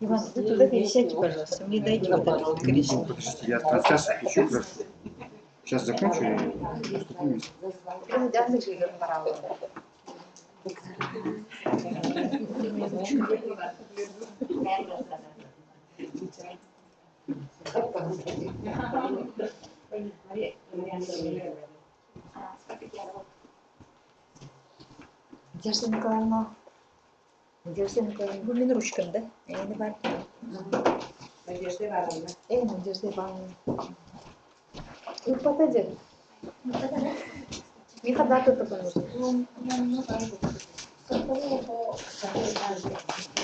Иван, вы туда пересядьте, пожалуйста. Мне дайте вот это вот кресло. Подождите, я трансляцию включу, хорошо. Сейчас закончу и поступим. Надежда Николаевна. Надежда Николаевна. Bu benim ruşkamda. Yeni var. Надежда Ивановна. Надежда Ивановна. Ну, подойди. Не хода тут только нужно.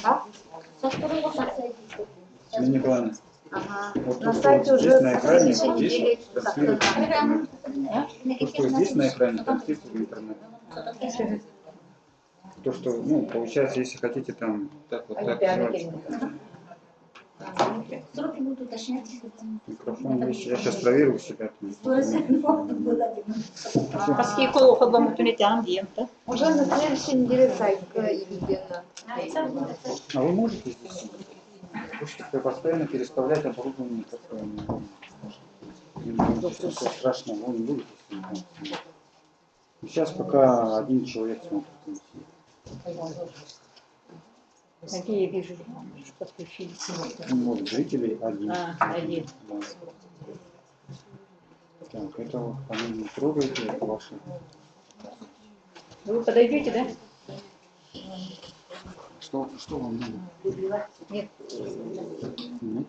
А? Николаевна. Ага. Вот На то, сайте что уже здесь на экране, следующей неделе. здесь транслируется. То, что здесь на экране, транслируется в интернет. То, что, ну, получается, если хотите там так вот так делать. Микрофон есть. Я сейчас проверю у себя. Paski kol okudum bütün etağım diyeyim de. Уже на следующей неделе сайт именно. А вы можете здесь? Вы постоянно переставлять оборудование такое. Ничего страшного, вы не будете. Сейчас пока один человек смотрит. Какие я вижу, что подключились. Вот зрителей один. Один. Да. Так, это вот, по-моему, не трогайте, это ваше. Вы подойдете, да? Что вам надо? Нет. Нет?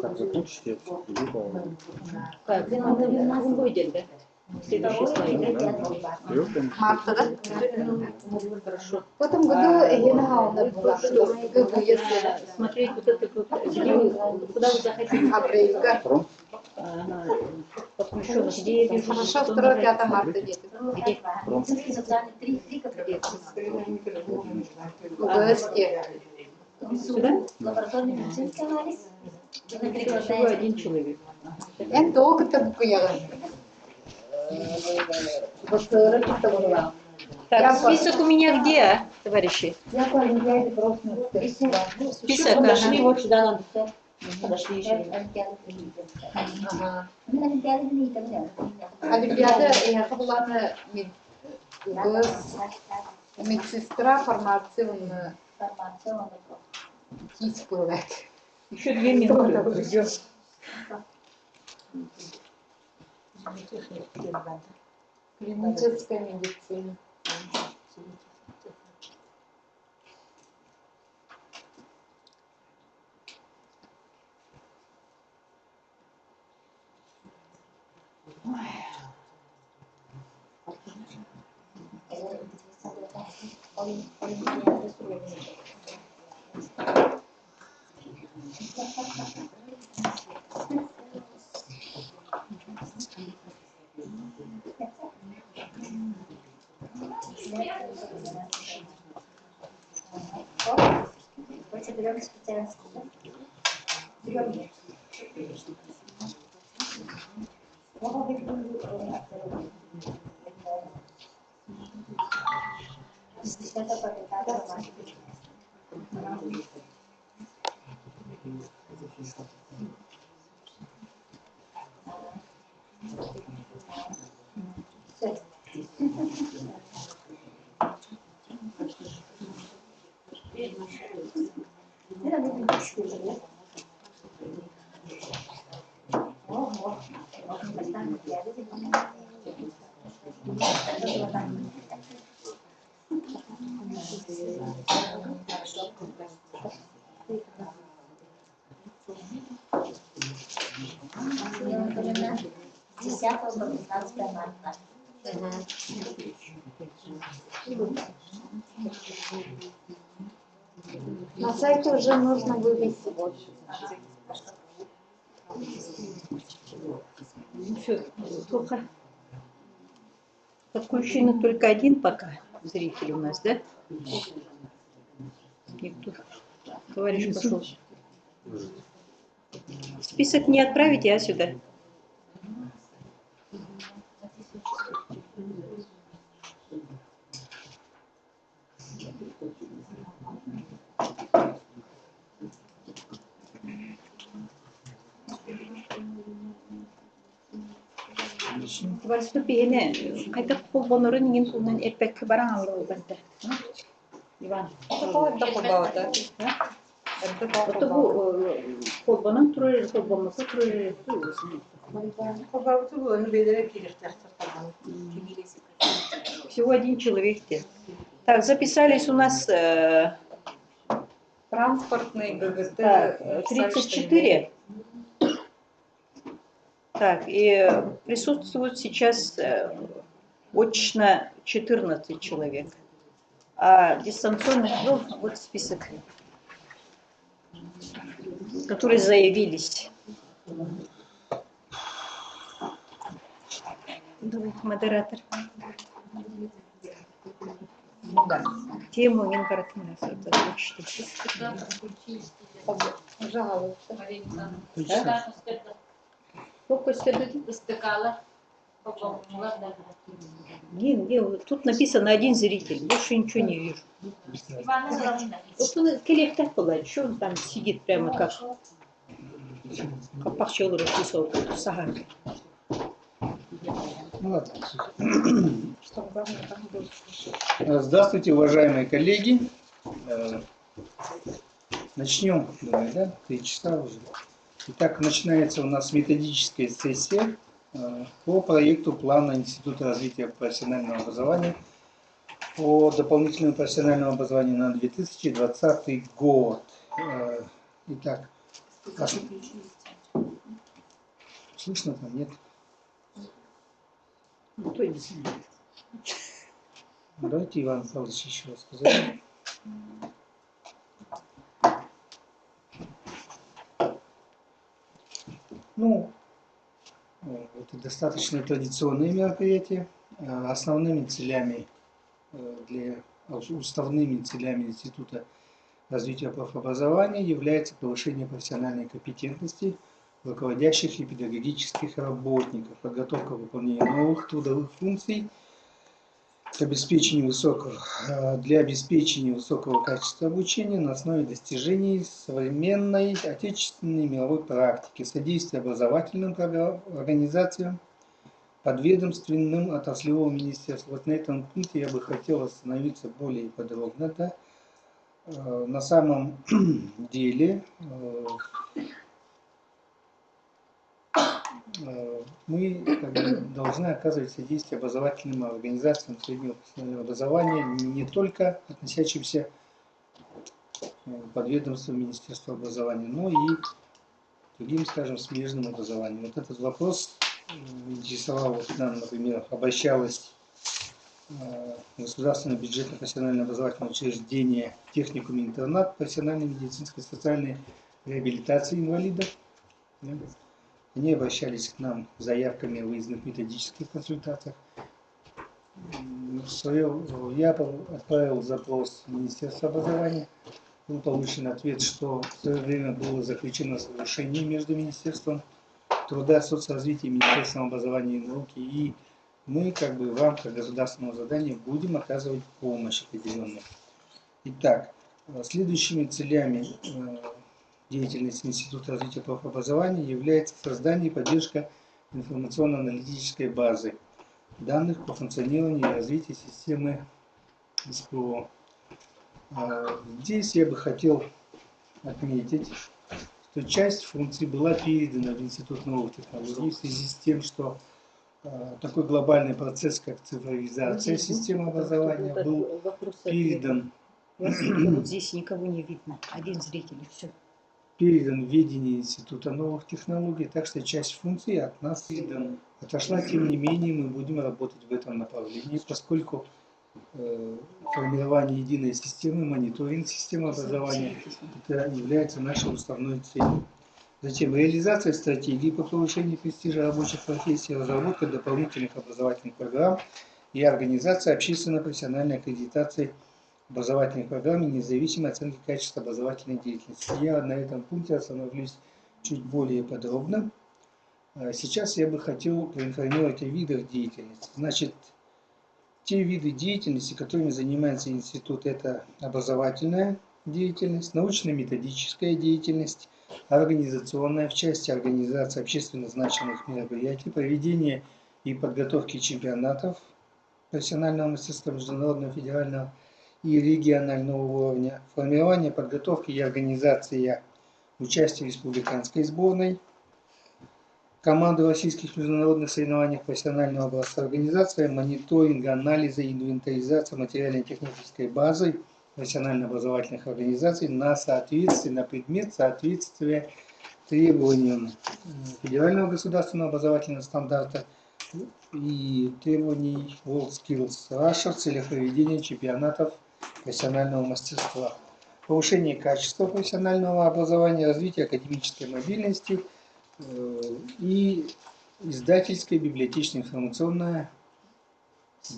Как закончите, либо... Как? Он будет, да? Следующий слайд, да? Марта, да? Хорошо. В этом году Елена Хауна была. Если Смотреть вот это, где вы, куда вы захотите. апрельга. Пром? Подключенность. Где я вижу, Хорошо, что 2-5 марта где-то. Где? В ГСТ. Сюда? Да. Всего один человек. Я только-то буквально. Так, список у меня где, а, товарищи? Я по Олимпиаде просто Список, Подошли вот сюда надо встать. Подошли еще. Ага. Олимпиада, я была на медсестра формационная исполнять. Еще 2 минуты. Ждем. Клиническая медицина. Берем специальность. Берем. На сайте уже нужно вывести. Все, сколько? Подключено только один пока зритель у нас, да? Никто. Товарищ пошел. Список не отправите, а сюда. начнем. Барысты пейне, қайта қолбоныры неген қолынан әппәккі бараң алыр ол бәнді. Иван. Бұты бұл қолбонын тұрыр, қолбонмасы тұрыр өзіне. Всего один человек. Так, записались у нас Транспортный ГГТ 34. Так, и присутствуют сейчас очно 14 человек. А дистанционных, ну, вот список, которые заявились. Давайте, модератор. Тему Минкартина озвучите. Сколько следует? Не, тут написано один зритель, больше ничего не вижу. Вот он коллектор бывает, что он там сидит прямо как пахчелый рисовал в Сахаре. Ну, ладно. Здравствуйте, уважаемые коллеги. Начнем, давай, да? 3 часа уже. Итак, начинается у нас методическая сессия по проекту плана Института развития профессионального образования по дополнительному профессиональному образованию на 2020 год. Итак, слышно там, нет? Кто не знает. Давайте Иван Павлович еще раз сказать. Ну, это достаточно традиционные мероприятия. Основными целями, уставными целями Института развития профобразования является повышение профессиональной компетентности руководящих и педагогических работников, подготовка выполнения новых трудовых функций для обеспечения высокого качества обучения на основе достижений современной отечественной и мировой практики, содействие образовательным организациям, подведомственным отраслевому министерству. Вот на этом пункте я бы хотел остановиться более подробно. Да? На самом деле мы должны оказывать содействие образовательным организациям среднего профессионального образования, не только относящимся к подведомству Министерства образования, но и другим, скажем, смежным образованием. Вот этот вопрос интересовал, вот нам, например, обращалось Государственное бюджетное профессиональное образовательное учреждение техникум-интернат профессиональной медицинской и социальной реабилитации инвалидов. Они обращались к нам с заявками о выездных методических консультациях. Я отправил запрос в Министерство образования. Был получен ответ, что в свое время было заключено соглашение между Министерством труда, соцразвития и Министерством образования и науки. И мы в рамках государственного задания будем оказывать помощь определенную. Итак, следующими целями деятельности Института развития профобразования является создание и поддержка информационно-аналитической базы данных по функционированию и развитию системы СПО. Здесь я бы хотел отметить, что часть функций была передана в Институт новых технологий в связи с тем, что такой глобальный процесс, как цифровизация системы образования, был передан. Вот здесь никого не видно, один зритель, и все. Передан в ведение Института новых технологий, так что часть функций от нас отошла. Тем не менее, мы будем работать в этом направлении, поскольку формирование единой системы, мониторинг системы образования это является нашей уставной целью. Затем реализация стратегии по повышению престижа рабочих профессий, разработка дополнительных образовательных программ и организация общественно-профессиональной аккредитации образовательных программ и независимой оценки качества образовательной деятельности. Я на этом пункте остановлюсь чуть более подробно. Сейчас я бы хотел проинформировать о видах деятельности. Значит, те виды деятельности, которыми занимается институт, это образовательная деятельность, научно-методическая деятельность, организационная в части организации общественно значимых мероприятий, проведение и подготовки чемпионатов профессионального мастерства международного, федерального и регионального уровня, формирование, подготовки и организация участия в республиканской сборной, команды в российских международных соревнованиях профессионального образца, организация мониторинга, анализа и инвентаризация материально-технической базы профессионально-образовательных организаций на предмет соответствия требованиям федерального государственного образовательного стандарта и требований WorldSkills Russia в целях проведения чемпионатов профессионального мастерства. Повышение качества профессионального образования, развитие академической мобильности и издательская, библиотечная, информационная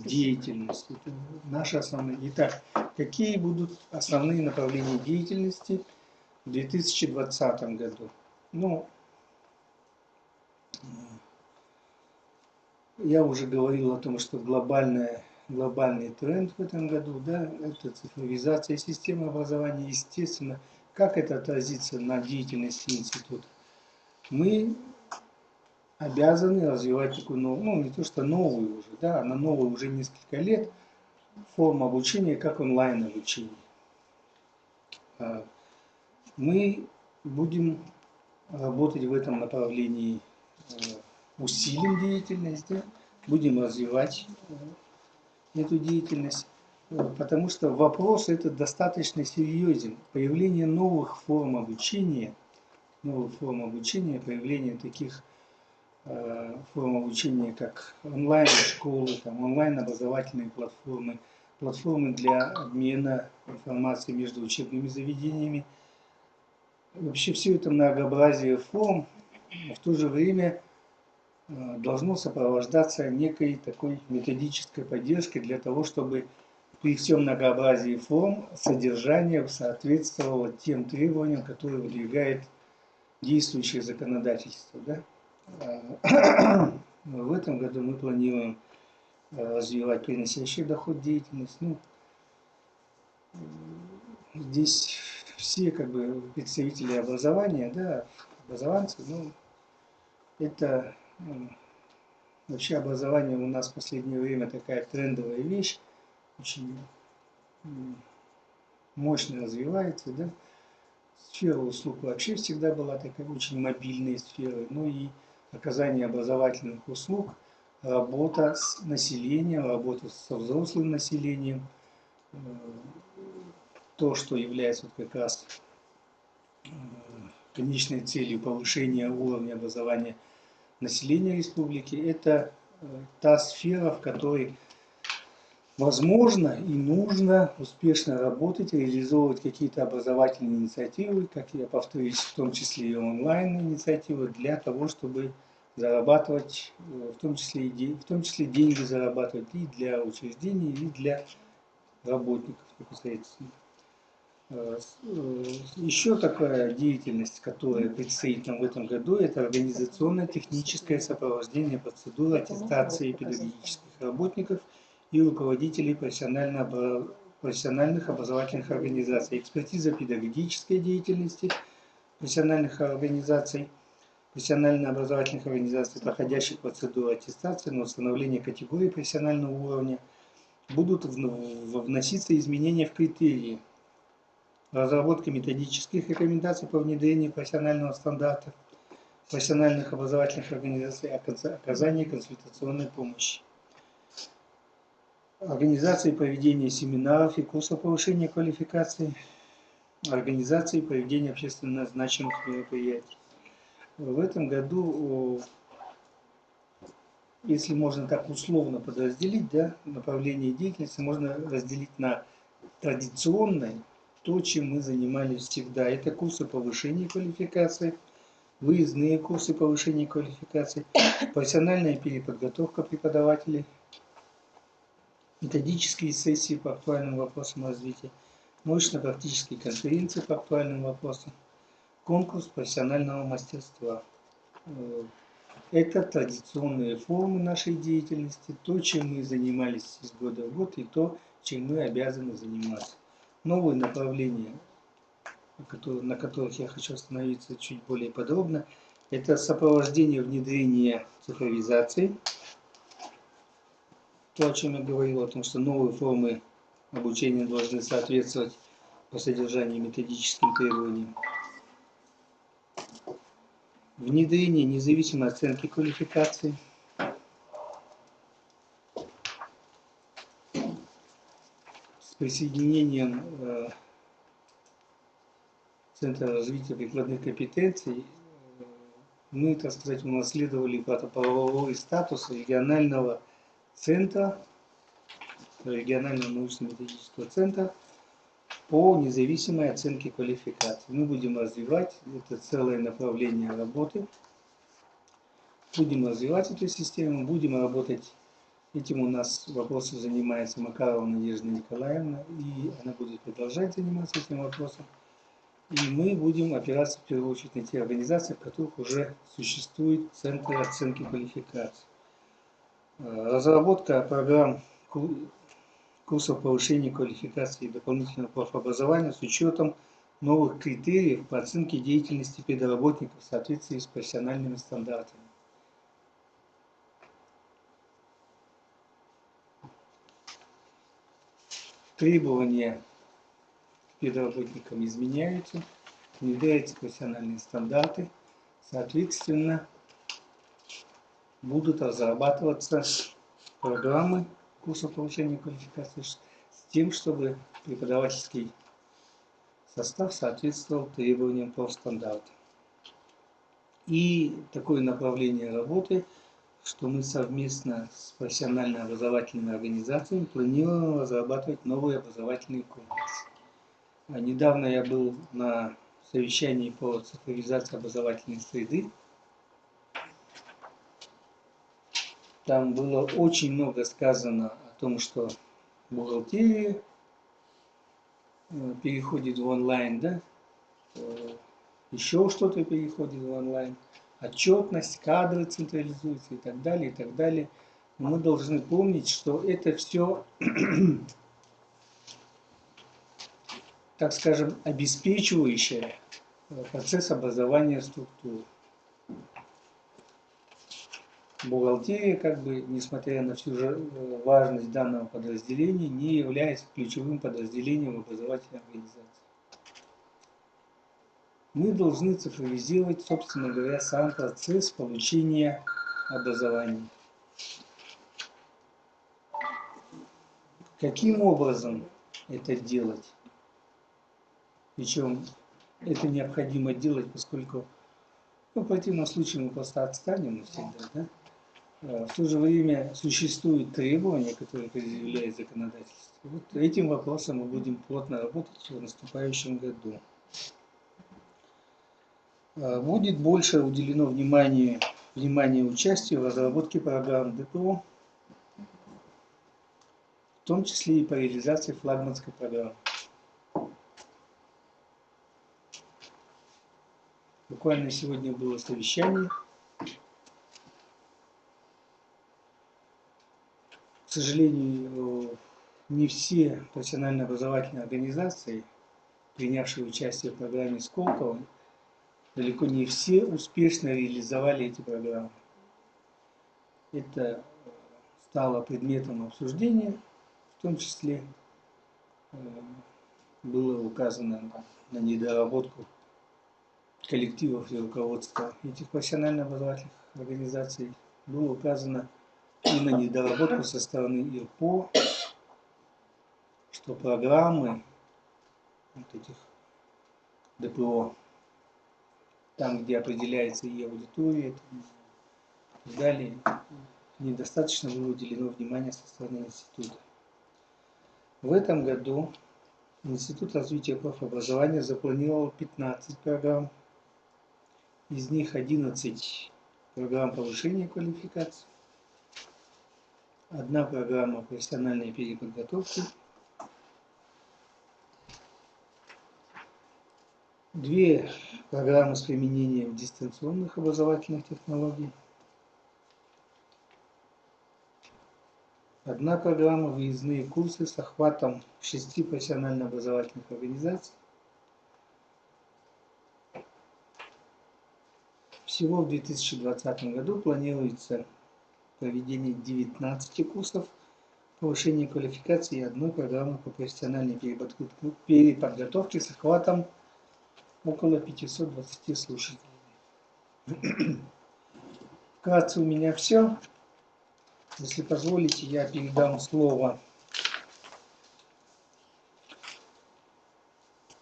деятельность. Это наши основные. Итак, какие будут основные направления деятельности в 2020 году? Ну, я уже говорил о том, что глобальный тренд в этом году, да, это цифровизация системы образования, естественно. Как это отразится на деятельности института? Мы обязаны развивать такую новую, ну не то что новую уже, да, она новая уже несколько лет, форму обучения, как онлайн обучение. Мы будем работать в этом направлении, усилим деятельность, да, будем развивать эту деятельность, потому что вопрос этот достаточно серьезен. Появление новых форм обучения, появление таких форм обучения, как онлайн-школы, онлайн-образовательные платформы, платформы для обмена информацией между учебными заведениями. Вообще все это многообразие форм в то же время должно сопровождаться некой такой методической поддержкой для того, чтобы при всем многообразии форм содержание соответствовало тем требованиям, которые выдвигает действующее законодательство. Да? В этом году мы планируем развивать приносящий доход деятельность. Ну, здесь все представители образования, да, образованцы, ну, это вообще образование у нас в последнее время такая трендовая вещь, очень мощно развивается, да. Сфера услуг вообще всегда была такая очень мобильной сферой, ну и оказание образовательных услуг, работа с населением, работа со взрослым населением, то, что является как раз конечной целью повышения уровня образования населения республики, это та сфера, в которой возможно и нужно успешно работать, реализовывать какие-то образовательные инициативы, как я повторюсь, в том числе и онлайн-инициативы, для того, чтобы зарабатывать, в том числе деньги зарабатывать и для учреждений, и для работников непосредственно. Еще такая деятельность, которая предстоит нам в этом году, это организационно-техническое сопровождение процедуры аттестации педагогических работников и руководителей профессиональных образовательных организаций, экспертиза педагогической деятельности профессиональных организаций, профессионально-образовательных организаций, проходящих процедуру аттестации на установление категории профессионального уровня, будут вноситься изменения в критерии разработка методических рекомендаций по внедрению профессионального стандарта профессиональных образовательных организаций, оказание консультационной помощи, организация и проведение семинаров и курсов повышения квалификации, организация и проведение общественно значимых мероприятий. В этом году, если можно так условно подразделить, да, направление деятельности можно разделить на традиционное, то, чем мы занимались всегда. Это курсы повышения квалификации, выездные курсы повышения квалификации, профессиональная переподготовка преподавателей, методические сессии по актуальным вопросам развития, научно-практические конференции по актуальным вопросам, конкурс профессионального мастерства. Это традиционные формы нашей деятельности, то, чем мы занимались из года в год, и то, чем мы обязаны заниматься. Новые направления, на которых я хочу остановиться чуть более подробно, это сопровождение внедрения цифровизации, то, о чем я говорил, о том, что новые формы обучения должны соответствовать по содержанию методическим требованиям. Внедрение независимой оценки квалификации. С присоединением Центра развития прикладных компетенций мы, так сказать, унаследовали правовой статус регионального центра, регионального научно-методического центра по независимой оценке квалификации. Мы будем развивать, это целое направление работы, будем развивать эту систему, будем работать, этим у нас вопросом занимается Макарова Надежда Николаевна, и она будет продолжать заниматься этим вопросом. И мы будем опираться в первую очередь на те организации, в которых уже существует центры оценки квалификации. Разработка программ курсов повышения квалификации и дополнительного профобразования с учетом новых критериев по оценке деятельности педработников в соответствии с профессиональными стандартами. Требования к педработникам изменяются, внедряются профессиональные стандарты, соответственно, будут разрабатываться программы курсов повышения квалификации с тем, чтобы преподавательский состав соответствовал требованиям профстандарта. И такое направление работы, что мы совместно с профессионально-образовательными организациями планируем разрабатывать новый образовательный комплекс. Недавно я был на совещании по цифровизации образовательной среды. Там было очень много сказано о том, что бухгалтерия переходит в онлайн, да? Еще что-то переходит в онлайн, отчетность, кадры централизуются и так далее, и так далее. Но мы должны помнить, что это все, так скажем, обеспечивающее процесс образования структуры. Бухгалтерия, как бы, несмотря на всю важность данного подразделения, не является ключевым подразделением образовательной организации. Мы должны цифровизировать, собственно говоря, сам процесс получения образования. Каким образом это делать? Причем это необходимо делать, поскольку в противном случае мы просто отстанем навсегда, да? В то же время существуют требования, которые предъявляет законодательство. Вот этим вопросом мы будем плотно работать в наступающем году. Будет больше уделено внимание участию в разработке программ ДПО, в том числе и по реализации флагманской программы. Буквально сегодня было совещание. К сожалению, не все профессионально-образовательные организации, принявшие участие в программе Сколково, далеко не все успешно реализовали эти программы. Это стало предметом обсуждения, в том числе было указано на недоработку коллективов и руководства этих профессионально-образовательных организаций, было указано и на недоработку со стороны ИРПО, что программы вот этих ДПО, там, где определяется и аудитория, и так далее, недостаточно было уделено внимания со стороны института. В этом году Институт развития профобразования запланировал 15 программ, из них 11 программ повышения квалификации, одна программа профессиональной переподготовки, 2 программы с применением дистанционных образовательных технологий, 1 программа выездные курсы с охватом 6 профессионально-образовательных организаций. Всего в 2020 году планируется проведение 19 курсов повышения квалификации и одной программы по профессиональной переподготовке с охватом около 520 слушателей. Вкратце у меня все. Если позволите, я передам слово.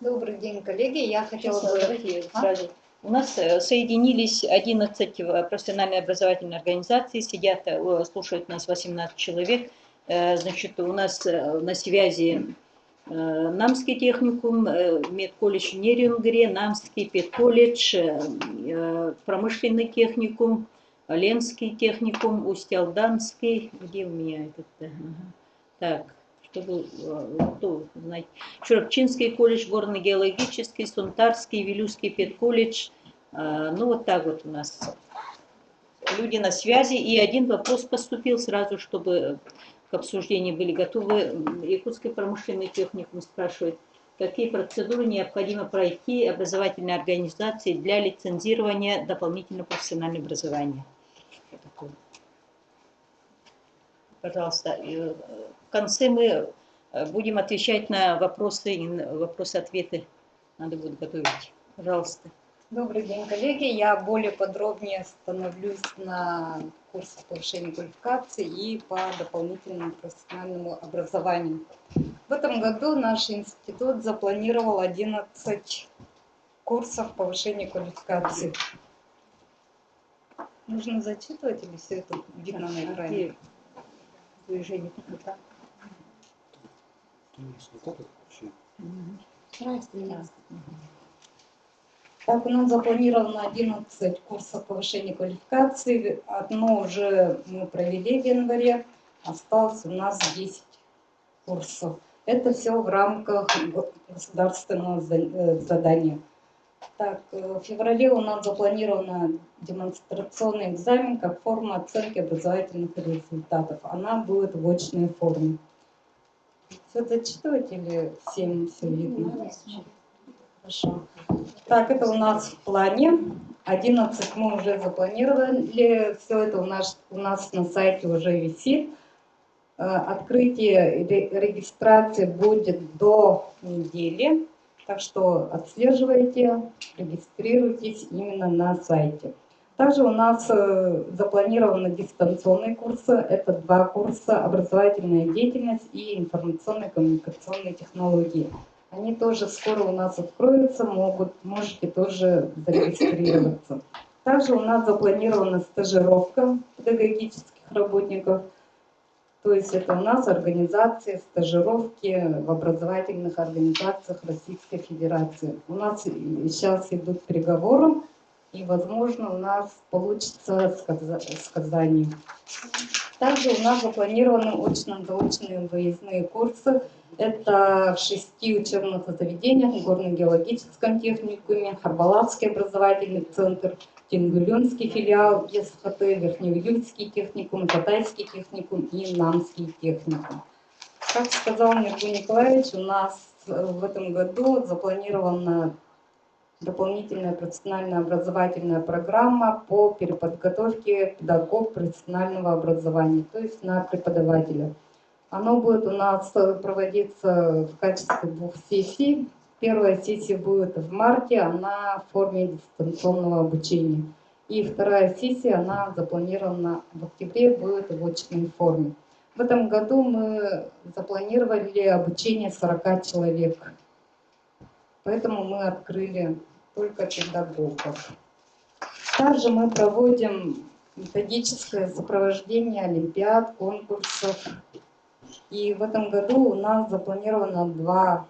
Добрый день, коллеги. Я хотела бы... Давайте сразу. У нас соединились 11 профессиональной образовательной организаций, сидят, слушают нас 18 человек. Значит, у нас на связи Намский техникум, медколледж Нерюнгре, Намский педколледж, промышленный техникум, Ленский техникум, Усть-Алданский. Где у меня этот? Так, чтобы кто знать. Чурапчинский колледж, горно-геологический, Сунтарский, Вилюйский педколледж. Ну вот так вот у нас люди на связи. И один вопрос поступил сразу, чтобы к обсуждению были готовы. Якутский промышленный техникум спрашивает, какие процедуры необходимо пройти образовательной организации для лицензирования дополнительного профессионального образования. Пожалуйста, в конце мы будем отвечать на вопросы, вопросы-ответы надо будет готовить. Пожалуйста. Добрый день, коллеги. Я более подробнее остановлюсь на курсах повышения квалификации и по дополнительному профессиональному образованию. В этом году наш институт запланировал 11 курсов повышения квалификации. Нужно зачитывать или все это видно на экране? Движение. Так, у нас запланировано 11 курсов повышения квалификации. Одно уже мы провели в январе, осталось у нас 10 курсов. Это все в рамках государственного задания. Так, в феврале у нас запланирована демонстрационный экзамен как форма оценки образовательных результатов. Она будет в очной форме. Все зачитывать или всем все видно? Хорошо. Так, это у нас в плане. 11 мы уже запланировали. Все это у нас на сайте уже висит. Открытие регистрации будет до недели. Так что отслеживайте, регистрируйтесь именно на сайте. Также у нас запланированы дистанционные курсы. Это 2 курса: образовательная деятельность и информационные коммуникационные технологии. Они тоже скоро у нас откроются, можете тоже зарегистрироваться. Также у нас запланирована стажировка педагогических работников. То есть это у нас организации, стажировки в образовательных организациях Российской Федерации. У нас сейчас идут переговоры, и, возможно, у нас получится с Казанью. Также у нас запланированы очно-заочные выездные курсы. Это в 6 учебных заведениях: в горно-геологическом техникуме, Харбалатский образовательный центр, Тенгулюнский филиал ЕСХТ, Верхнеуюльский техникум, Катайский техникум и Намский техникум. Как сказал Миргун Николаевич, у нас в этом году запланирована дополнительная профессиональная образовательная программа по переподготовке педагогов профессионального образования, то есть на преподавателя. Оно будет у нас проводиться в качестве 2 сессий. Первая сессия будет в марте, она в форме дистанционного обучения. И вторая сессия, она запланирована в октябре, будет в очной форме. В этом году мы запланировали обучение 40 человек. Поэтому мы открыли только педагогов. Также мы проводим методическое сопровождение олимпиад, конкурсов. И в этом году у нас запланировано 2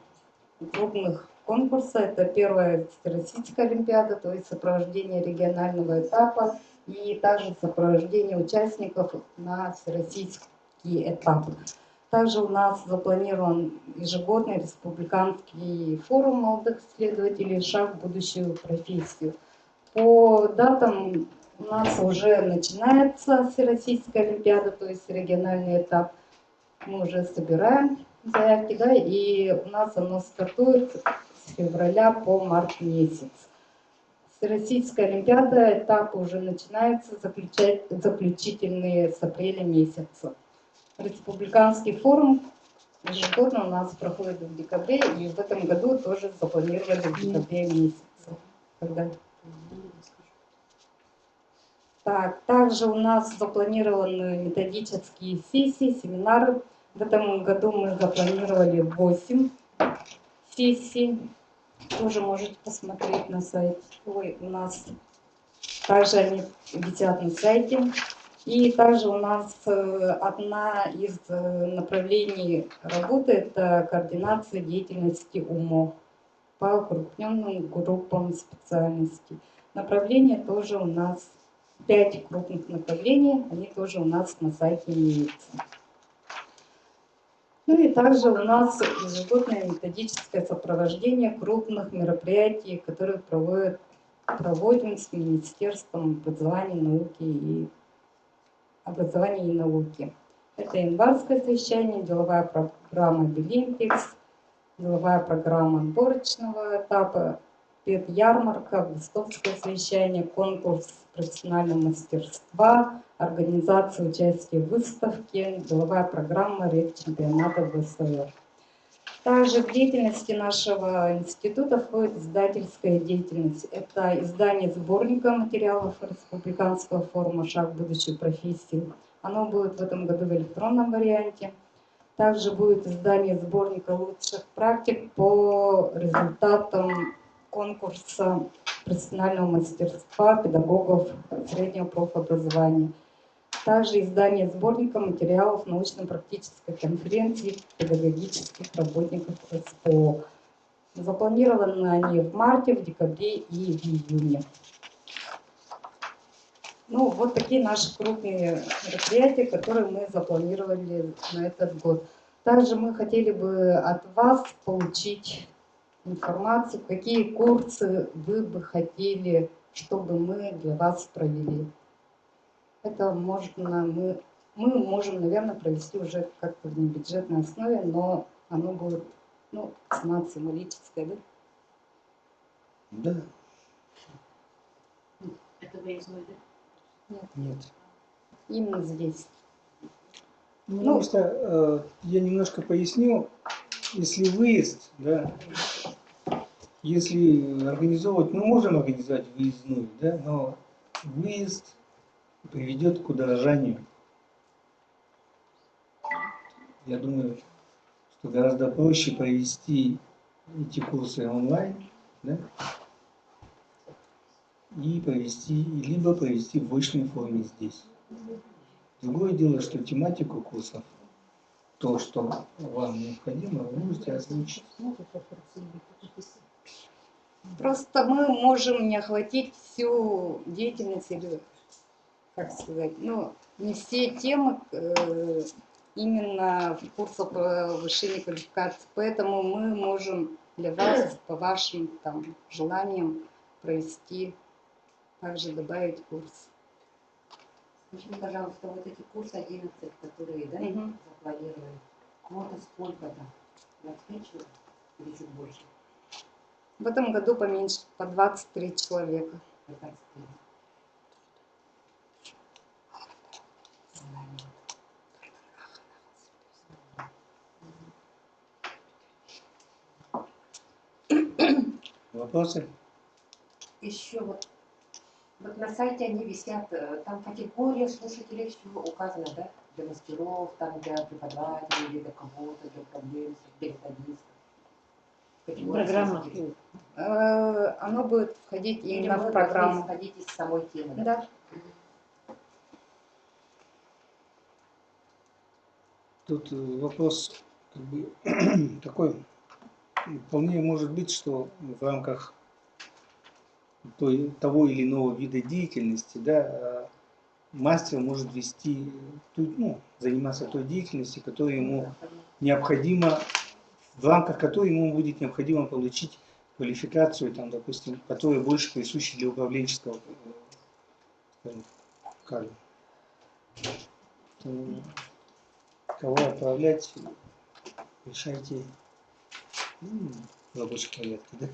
крупных конкурса. Это первая Всероссийская олимпиада, то есть сопровождение регионального этапа, и также сопровождение участников на всероссийский этап. Также у нас запланирован ежегодный республиканский форум молодых исследователей «Шаг в будущую профессию». По датам у нас уже начинается Всероссийская олимпиада, то есть региональный этап. Мы уже собираем заявки, да, и у нас оно стартует с февраля по март месяц. Всероссийская олимпиада, этап уже начинается, заключительные с апреля месяца. республиканский форум ежегодно у нас проходит в декабре, и в этом году тоже запланировали в декабре месяце. Когда... Так, также у нас запланированы методические сессии, семинары. В этом году мы запланировали 8 сессий. Тоже можете посмотреть на сайте. Ой, у нас также они висят на сайте. И также у нас одна из направлений работы – это координация деятельности УМО по укрупненным группам специальностей. Направления тоже у нас 5 крупных направлений, они тоже у нас на сайте имеются. Ну и также у нас ежегодное методическое сопровождение крупных мероприятий, которые проводим с Министерством образования и науки. Это январское совещание, деловая программа Билимпикс, деловая программа отборочного этапа, педярмарка, августовское совещание, конкурс профессионального мастерства, организация участия в выставке, деловая программа регчемпионата ВСР. Также в деятельности нашего института входит издательская деятельность. Это издание сборника материалов республиканского форума «Шаг в будущую профессию». Оно будет в этом году в электронном варианте. Также будет издание сборника лучших практик по результатам конкурса профессионального мастерства педагогов среднего профобразования. Также издание сборника материалов научно-практической конференции педагогических работников СПО. Запланированы они в марте, в декабре и в июне. Ну, вот такие наши крупные мероприятия, которые мы запланировали на этот год. Также мы хотели бы от вас получить информацию, какие курсы вы бы хотели, чтобы мы для вас провели. Это мы можем, наверное, провести уже как-то в небюджетной основе, но оно будет, цена символическая, да? Да. Это выездной, да? Нет. Именно здесь. Потому что я немножко поясню, если выезд, да, если организовывать, мы можем организовать выездную, да, но выезд приведет к удорожанию. Я думаю, что гораздо проще провести эти курсы онлайн, да, и либо провести в очной форме здесь. Другое дело, что тематику курсов, то, что вам необходимо, вы можете озвучить. Просто мы можем не охватить всю деятельность, или, как сказать, не все темы именно в курсах повышения квалификации. Поэтому мы можем для вас, по вашим желаниям, провести, также добавить курс. Скажите, пожалуйста, вот эти курсы 11, которые, да, запланировали, квота сколько-то? 25 человек или чуть больше? В этом году поменьше, по 23 человека. 23. Вопросы? Еще вот на сайте они висят, там категория слушателей все указано, да? Для мастеров, там для преподавателей, или для кого-то, для проблемщиков, для методистов. Программа. Оно будет входить Или именно мы в программу. должны исходить из самой темы, да? Да. Тут вопрос такой. Вполне может быть, что в рамках того или иного вида деятельности, да, мастер может вести, заниматься той деятельностью, которая ему необходима, в рамках которой ему будет необходимо получить квалификацию, допустим, которая больше присуща для управленческого кадра. Кого отправлять, решайте в рабочем порядке, да?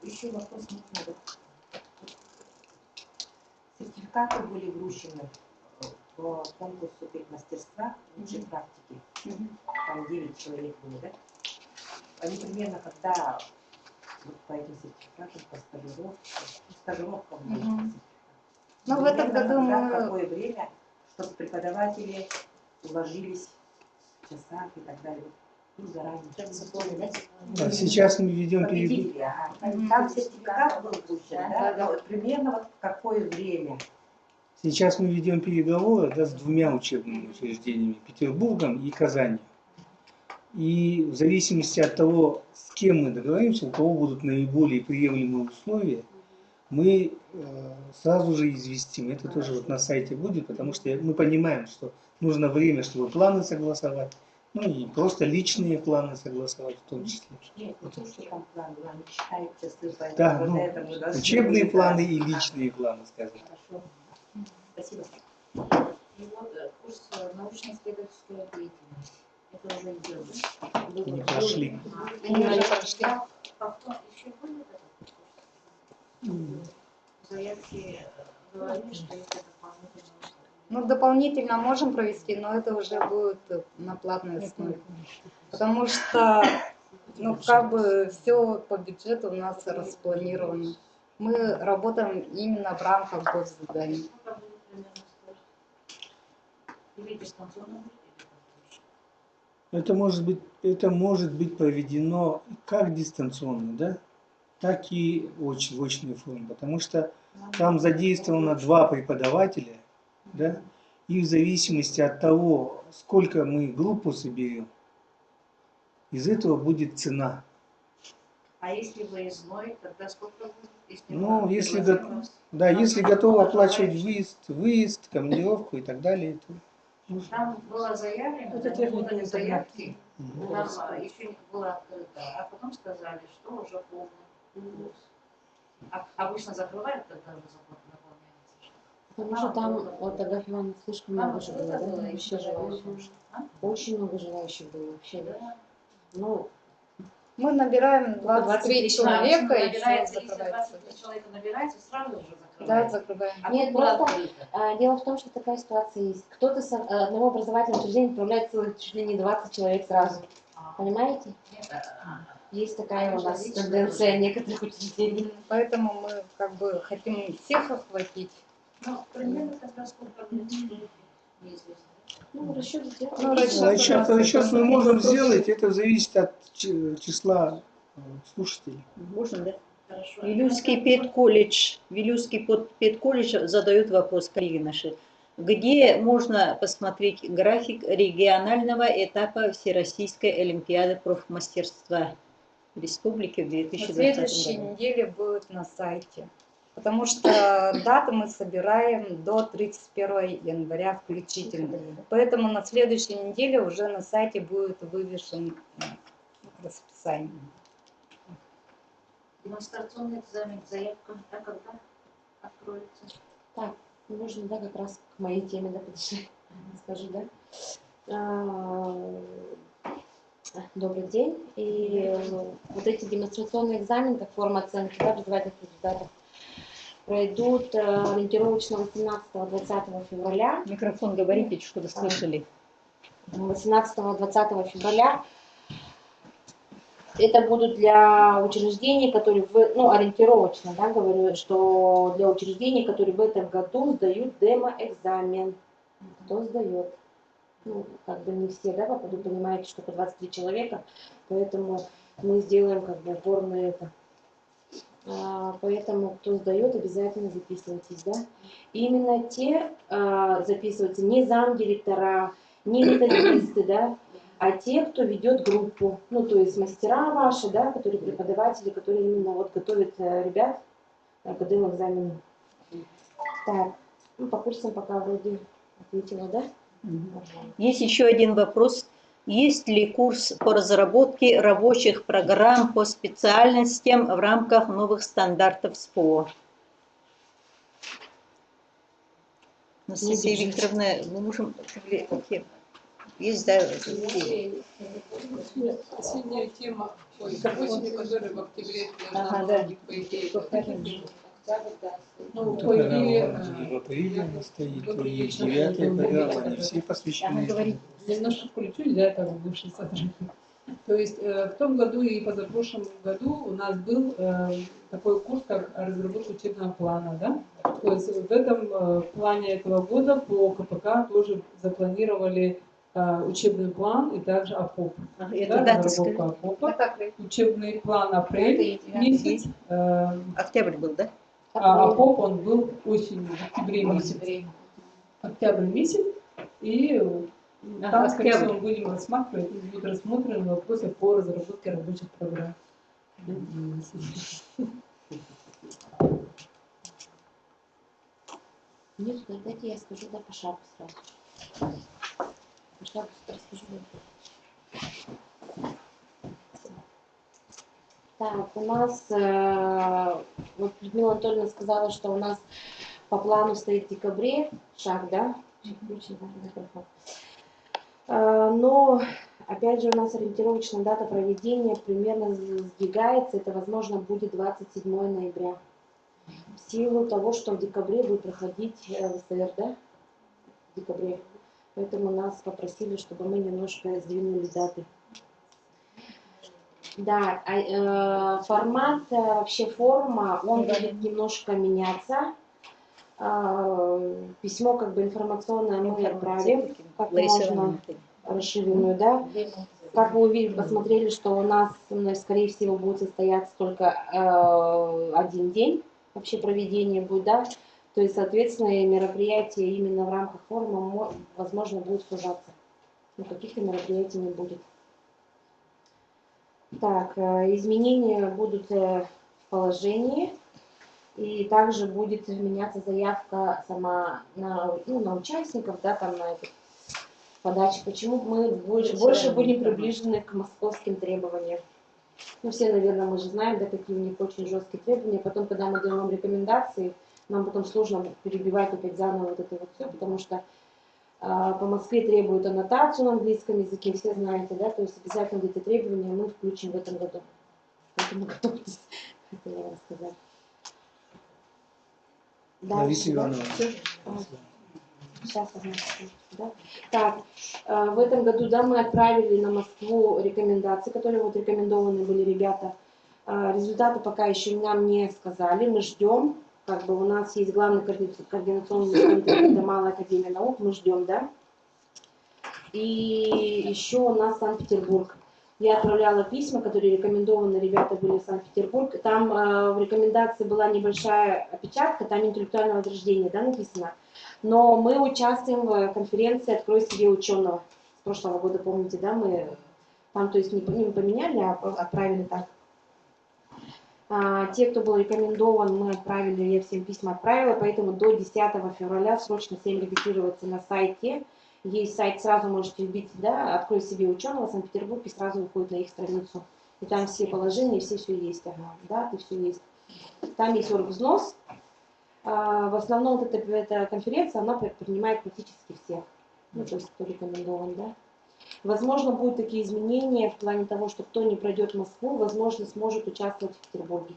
Еще вопрос можно. Сертификаты были вручены по конкурсу мастерства лучшей практики. Там 9 человек было, да? Они примерно когда вот по этим сертификатам, по стажировкам, Ну, в этом году в мы... какое время, чтобы преподаватели уложились в часах и так далее. Ну, заранее. Да, сейчас мы ведем Победители, там сертификат был получен, да? Да. Но примерно вот в какое время? Сейчас мы ведем переговоры, да, с двумя учебными учреждениями, Петербургом и Казанью. И в зависимости от того, с кем мы договоримся, у кого будут наиболее приемлемые условия, мы сразу же известим. Это тоже вот на сайте будет, потому что мы понимаем, что нужно время, чтобы планы согласовать, ну и просто личные планы согласовать в том числе. Нет, не то, что там план, они читают часы, поэтому Да, вот ну, это мы должны учебные быть, планы да. и личные планы, скажем. Хорошо. Спасибо. И вот курс научно-исследовательской деятельности. Это уже идет. Не прошли. Они уже прошли. Потом еще будет этот курс? Заявки говорили, что это дополнительно. Ну, дополнительно можем провести, но это уже будет на платной основе. Потому что, ну, как бы все по бюджету у нас распланировано. Мы работаем именно в рамках госзаданий. Или дистанционно будет? Это может быть проведено как дистанционно, да, так и в очной форме, потому что там задействовано 2 преподавателя, да, и в зависимости от того, сколько мы группу соберем, из этого будет цена. А если выездной, тогда сколько будет? Ну, если готовы оплачивать выезд, командировку и так далее, то Там было заявлено, Это мы техника подали заявки, Мгм. нам еще не было открыто, а потом сказали, что уже полный. Обычно закрывают, когда уже заполняется. Потому что там, вот Агафья Ивановна, слишком много же было, да? Вообще желающих. Очень много желающих было вообще, да? Ну, Мы набираем 23 человека и все набирается, если закрывается. 23 человека набирается, сразу же Да, закрывается. закрываем. А Нет, тут было просто открыто. дело в том, что такая ситуация есть. Кто-то с одного образовательного учреждения отправляет чуть ли не 20 человек сразу. Понимаете? Есть такая у нас тенденция некоторых учреждений. Поэтому мы как бы хотим всех охватить. Ну, примерно тогда сколько будет стоить, неизвестно. Ну, расчет сделан. Ну, расчет мы можем сделать, это зависит от числа слушателей. Можно, да? Хорошо. Вилюйский педколледж задает вопрос, коллеги наши. Где можно посмотреть график регионального этапа Всероссийской олимпиады профмастерства Республики в На 2020 следующей году? неделе будет на сайте. Потому что даты мы собираем до 31 января включительно. Поэтому на следующей неделе уже на сайте будет вывешен расписание. Демонстрационный экзамен, заявка, а когда откроется? Так, можно, да, как раз к моей теме, да, подошли. Скажу, да. Добрый день. И вот эти демонстрационные экзамены, как форма оценки, да, образовательных результатов, пройдут ориентировочно 18-20 февраля. Микрофон говорите, чтобы слышали. 18-20 февраля. Это будут для учреждений, которые, ну, ориентировочно, да, говорю, что для учреждений, которые в этом году сдают демо-экзамен. Кто сдает? Ну, как бы не все, да, попадут, понимаете, что по 23 человека, поэтому мы сделаем как бы упор на это. Поэтому, кто сдает, обязательно записывайтесь, да. И именно те записываются, не замдиректора, не методисты, да, а те, кто ведет группу, ну, то есть мастера ваши, да, которые преподаватели, которые именно вот готовят ребят к экзамену. Так, ну, по курсам пока вроде ответила, да? Есть еще один вопрос. Есть ли курс по разработке рабочих программ по специальностям в рамках новых стандартов СПО? Анастасия Викторовна, мы можем... Есть, да? Последняя тема, рабочими, которые в октябре Ага, да. по идее. Октябрь, да. Ну, Это по программа идее, и в апреле она стоит, и выглядит 9-я программа, они все Она посвящены говорит, немножко включу, да, это бывший сотрудник. То есть в том году и позапрошлом году у нас был такой курс, как разработка учебного плана, да? То есть в этом плане этого года по КПК тоже запланировали учебный план и также АПОП. это Да, дата, разработка скажи. АПОПа, учебный план апрель месяц, Октябрь был, да? а АПОП он был осенью, в октябре месяце. Октябрь месяц, и там, скорее всего, мы будем рассматривать, и будут рассмотрены вопросы по разработке рабочих программ. Нет, дайте я скажу, да, по шагу сразу. По шагу расскажу. Так, у нас, вот Людмила Анатольевна сказала, что у нас по плану стоит в декабре шаг, да? Включен, да, микрофон. Но, опять же, у нас ориентировочная дата проведения примерно сдвигается, это, возможно, будет 27 ноября. В силу того, что в декабре будет проходить ВСР, да? В декабре. Поэтому нас попросили, чтобы мы немножко сдвинули даты. Да, формат вообще форума, он будет немножко меняться. Письмо как бы информационное мы отправим, как можно расширенную, да. Как вы увидели, посмотрели, что у нас, скорее всего, будет состояться только один день вообще проведения будет, да. То есть, соответственно, мероприятия именно в рамках форума, возможно, будут сужаться. Но каких-то мероприятий не будет. Так, изменения будут в положении. И также будет меняться заявка сама на, ну, на участников, да, там на эту подачу. Почему мы больше будем приближены к московским требованиям? Ну, все, наверное, мы же знаем, да, какие у них очень жесткие требования. Потом, когда мы даем вам рекомендации, нам потом сложно перебивать опять заново вот это вот все, потому что по Москве требуют аннотацию на английском языке, все знаете, да, то есть обязательно где-то требования мы включим в этом году. Поэтому готовьтесь, хотела рассказать. Лариса Ивановна. Сейчас, да. Так, в этом году, да, мы отправили на Москву рекомендации, которые вот рекомендованы были ребята. Результаты пока еще нам не сказали, мы ждем. Как бы у нас есть главный координационный центр, это Малая академия наук, мы ждем, да. И еще у нас Санкт-Петербург. Я отправляла письма, которые рекомендованы, ребята были в Санкт-Петербург. Там в рекомендации была небольшая опечатка, там интеллектуальное возрождение, да, написано. Но мы участвуем в конференции «Открой себе ученого». С прошлого года, помните, да, мы там, то есть, не поменяли, а отправили так. Те, кто был рекомендован, мы отправили, я всем письма отправила, поэтому до 10 февраля срочно всем регистрироваться на сайте. Есть сайт, сразу можете вбить, да, «Открой себе ученого» Санкт-Петербург, и сразу выходит на их страницу. И там все положения, все есть, ага, да, и все есть. Там есть оргвзнос. В основном вот эта конференция, она принимает практически всех, ну, то есть кто рекомендован, да. Возможно, будут такие изменения в плане того, что кто не пройдет в Москву, возможно, сможет участвовать в Петербурге.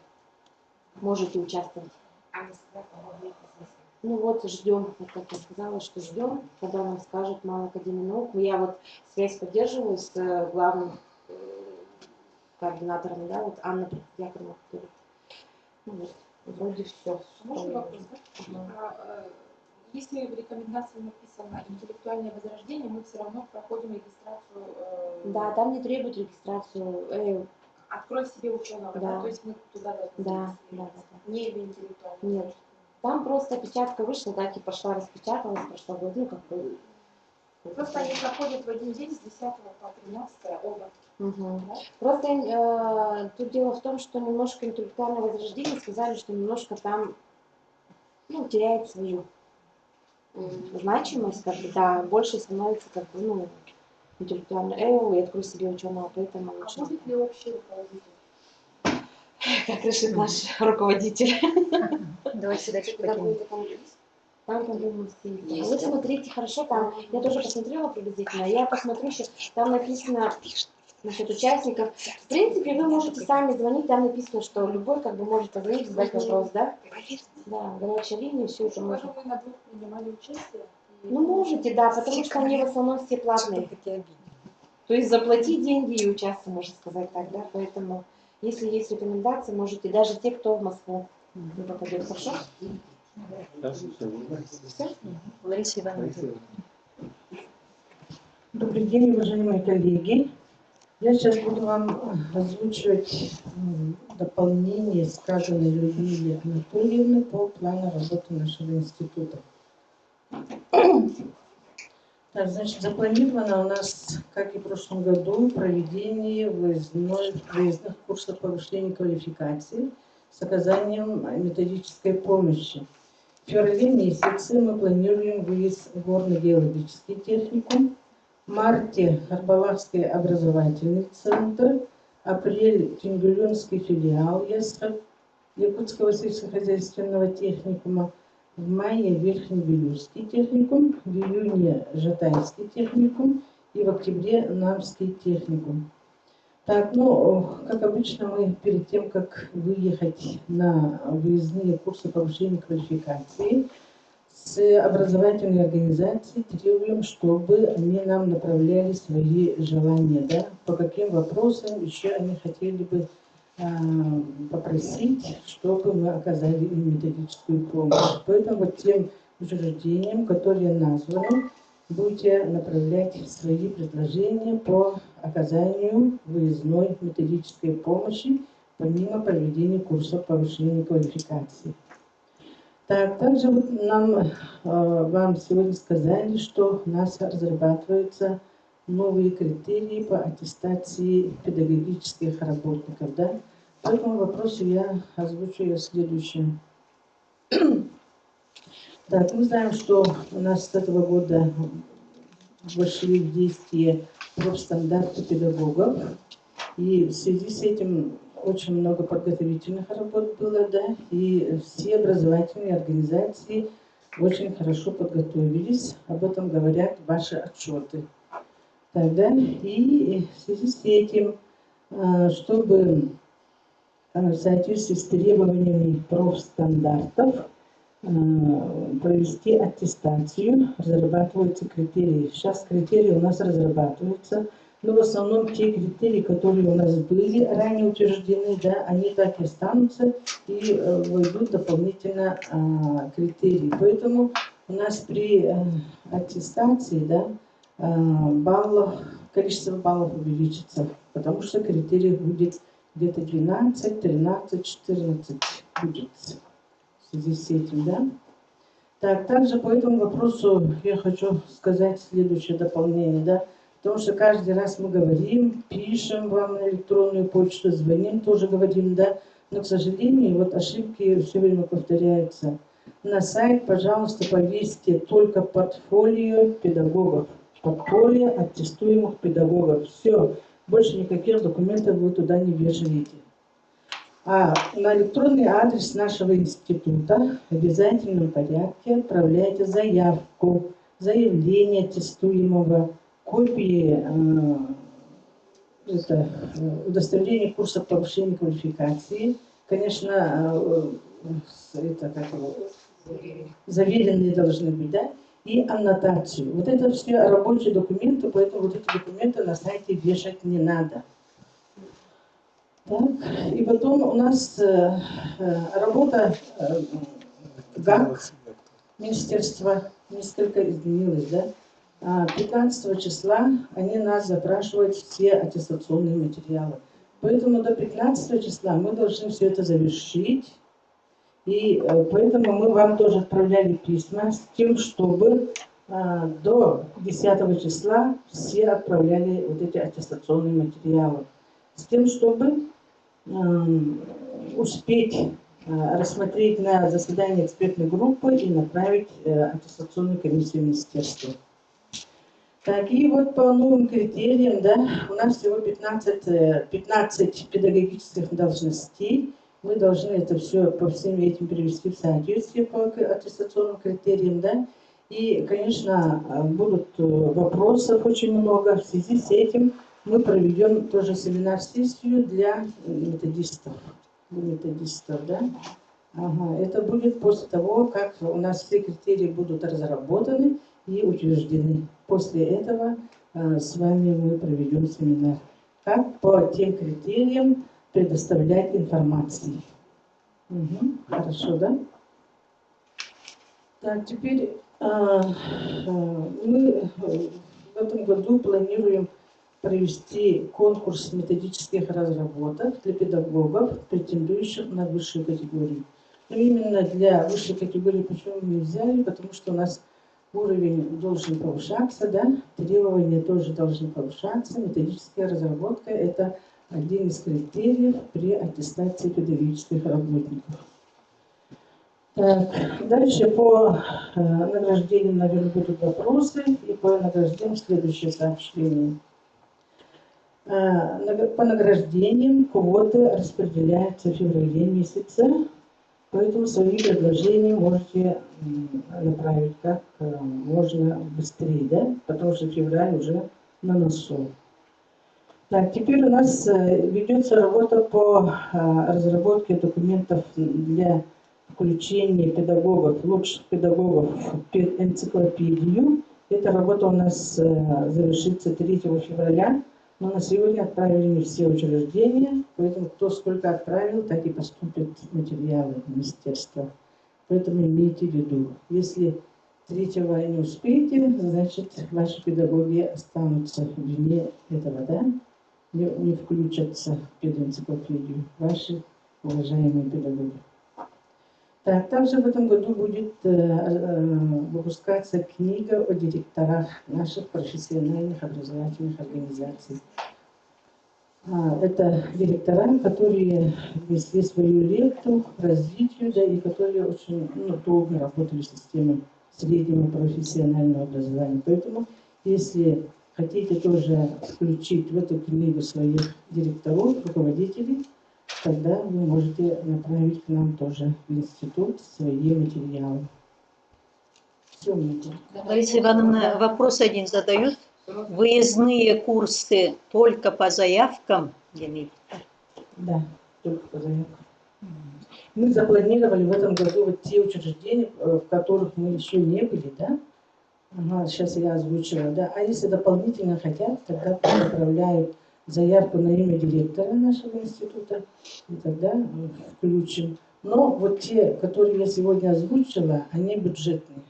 Можете участвовать. Ну вот, ждем, вот как я сказала, что ждем, когда нам скажут Малая академия наук. Я вот связь поддерживаю с главным координатором, да, вот Анна Яковлевна. Ну вот, вроде все. Можно вопрос, да? Если в рекомендации написано интеллектуальное возрождение, мы все равно проходим регистрацию. Да, там не требуют регистрацию. Открой себе ученого, да? То есть мы туда должны да. Не в интеллектуальное. Нет. Там просто опечатка вышла, да, типа шла, распечаталась, прошлый год, ну как бы. Просто они проходят в один день с 10 по 13 оба. Угу. Да? Просто тут дело в том, что немножко интеллектуальное возрождение сказали, что немножко там, ну, теряет свою значимость, как бы, да, больше становится, как бы, ну, интеллектуально, и открой себе ученого, поэтому лучше. Будет ли общий руководитель? Как решит наш руководитель. Давайте дальше покинем. Там, по-моему, вы смотрите, хорошо, там, я тоже посмотрела приблизительно, я посмотрю еще, там написано насчет участников. В принципе, вы можете сами звонить, там написано, что любой как бы может позвонить, задать вопрос, да? Да, горячая линия, все это можно. Вы на 2 принимали участие? Ну, можете, да, потому что они в основном все платные. То есть заплатить деньги и участвовать, можно сказать так, да? Поэтому, если есть рекомендации, можете, даже те, кто в Москву не попадет, хорошо? Все? Лариса Ивановна. Добрый день, уважаемые коллеги. Я сейчас буду вам озвучивать дополнение, сказанное Людмиле Анатольевной по плану работы нашего института. Так, значит, запланировано у нас, как и в прошлом году, проведение выездных курсов повышения квалификации с оказанием методической помощи. В феврале месяце мы планируем выезд в горно-геологический техникум, в марте Арбалахский образовательный центр, апрель Тюнгюлюнский филиал Якутского сельскохозяйственного техникума, в мае Верхнебелюзский техникум, в июне Жатайский техникум и в октябре Намский техникум. Так, ну, как обычно, мы перед тем, как выехать на выездные курсы повышения квалификации, с образовательной организацией требуем, чтобы они нам направляли свои желания, да, по каким вопросам еще они хотели бы попросить, чтобы мы оказали им методическую помощь. Поэтому вот тем учреждениям, которые названы, будете направлять свои предложения по оказанию выездной методической помощи, помимо проведения курсов повышения квалификации. Так, также вот вам сегодня сказали, что у нас разрабатываются новые критерии по аттестации педагогических работников. Да? По этому вопросу я озвучу следующее. Так, мы знаем, что у нас с этого года вошли в действие профстандарты педагогов, и в связи с этим очень много подготовительных работ было, да, и все образовательные организации очень хорошо подготовились, об этом говорят ваши отчеты. Тогда и в связи с этим, чтобы в соответствии с требованиями профстандартов провести аттестацию, разрабатываются критерии. Сейчас критерии у нас разрабатываются, но в основном те критерии, которые у нас были ранее утверждены, да, они так и останутся и войдут дополнительно критерии. Поэтому у нас при аттестации, да, количество баллов увеличится, потому что критерий будет где-то 12, 13, 14 будет в связи с этим, да. Так, также по этому вопросу я хочу сказать следующее дополнение, да, потому что каждый раз мы говорим, пишем вам на электронную почту, звоним, тоже говорим, да, но, к сожалению, вот ошибки все время повторяются. На сайт, пожалуйста, повесьте только портфолио педагогов, портфолио аттестуемых педагогов. Все, больше никаких документов вы туда не вешаете. А на электронный адрес нашего института в обязательном порядке отправляйте заявку, заявление аттестуемого, копии удостоверения курса повышения квалификации. Конечно, заверенные должны быть, да, и аннотацию. Вот это все рабочие документы, поэтому вот эти документы на сайте вешать не надо. Так, и потом у нас работа ГАК, министерства, несколько изменилась, да. 15 числа они нас запрашивают все аттестационные материалы. Поэтому до 15 числа мы должны все это завершить. И поэтому мы вам тоже отправляли письма с тем, чтобы до 10 числа все отправляли вот эти аттестационные материалы. С тем, чтобы успеть рассмотреть на заседании экспертной группы и направить аттестационную комиссию министерства. Так, и вот по новым критериям, да, у нас всего 15 педагогических должностей. Мы должны это все по всем этим привести в соответствие по аттестационным критериям, да. И, конечно, будут вопросов очень много. В связи с этим мы проведем тоже семинар-сессию для методистов. Методистов, да? Ага. Это будет после того, как у нас все критерии будут разработаны и утверждены. После этого с вами мы проведем семинар. Как по тем критериям предоставлять информацию. Угу. Хорошо, да? Так, теперь мы в этом году планируем провести конкурс методических разработок для педагогов, претендующих на высшую категорию. Но именно для высшей категории почему мы взяли? Потому что у нас уровень должен повышаться, да? Требования тоже должны повышаться. Методическая разработка – это один из критериев при аттестации педагогических работников. Так, дальше по награждению, наверное, будут вопросы, и по награждению следующее сообщение. По награждениям квоты распределяются в феврале месяце, поэтому свои предложения можете направить как можно быстрее, да? Потому что февраль уже на носу. Так, теперь у нас ведется работа по разработке документов для включения педагогов, лучших педагогов в энциклопедию. Эта работа у нас завершится 3 февраля, но на сегодня отправили не все учреждения, поэтому кто сколько отправил, так и поступят материалы в министерство. Поэтому имейте в виду, если 3 не успеете, значит ваши педагоги останутся вне этого, да? Не включатся в педэнциклопедию, ваши уважаемые педагоги. Так, также в этом году будет выпускаться книга о директорах наших профессиональных образовательных организаций. Это директора, которые внесли свою лепту к развитию, да, и которые очень долго работали в системе среднего профессионального образования. Поэтому, если хотите тоже включить в эту книгу своих директоров, руководителей, тогда вы можете направить к нам тоже в институт свои материалы. Все, Лариса Ивановна, вопрос один задают. Выездные курсы только по заявкам? Да, только по заявкам. Мы запланировали в этом году вот те учреждения, в которых мы еще не были, да? Ага, сейчас я озвучила, да. А если дополнительно хотят, тогда направляют заявку на имя директора нашего института, и тогда мы включим. Но вот те, которые я сегодня озвучила, они бюджетные.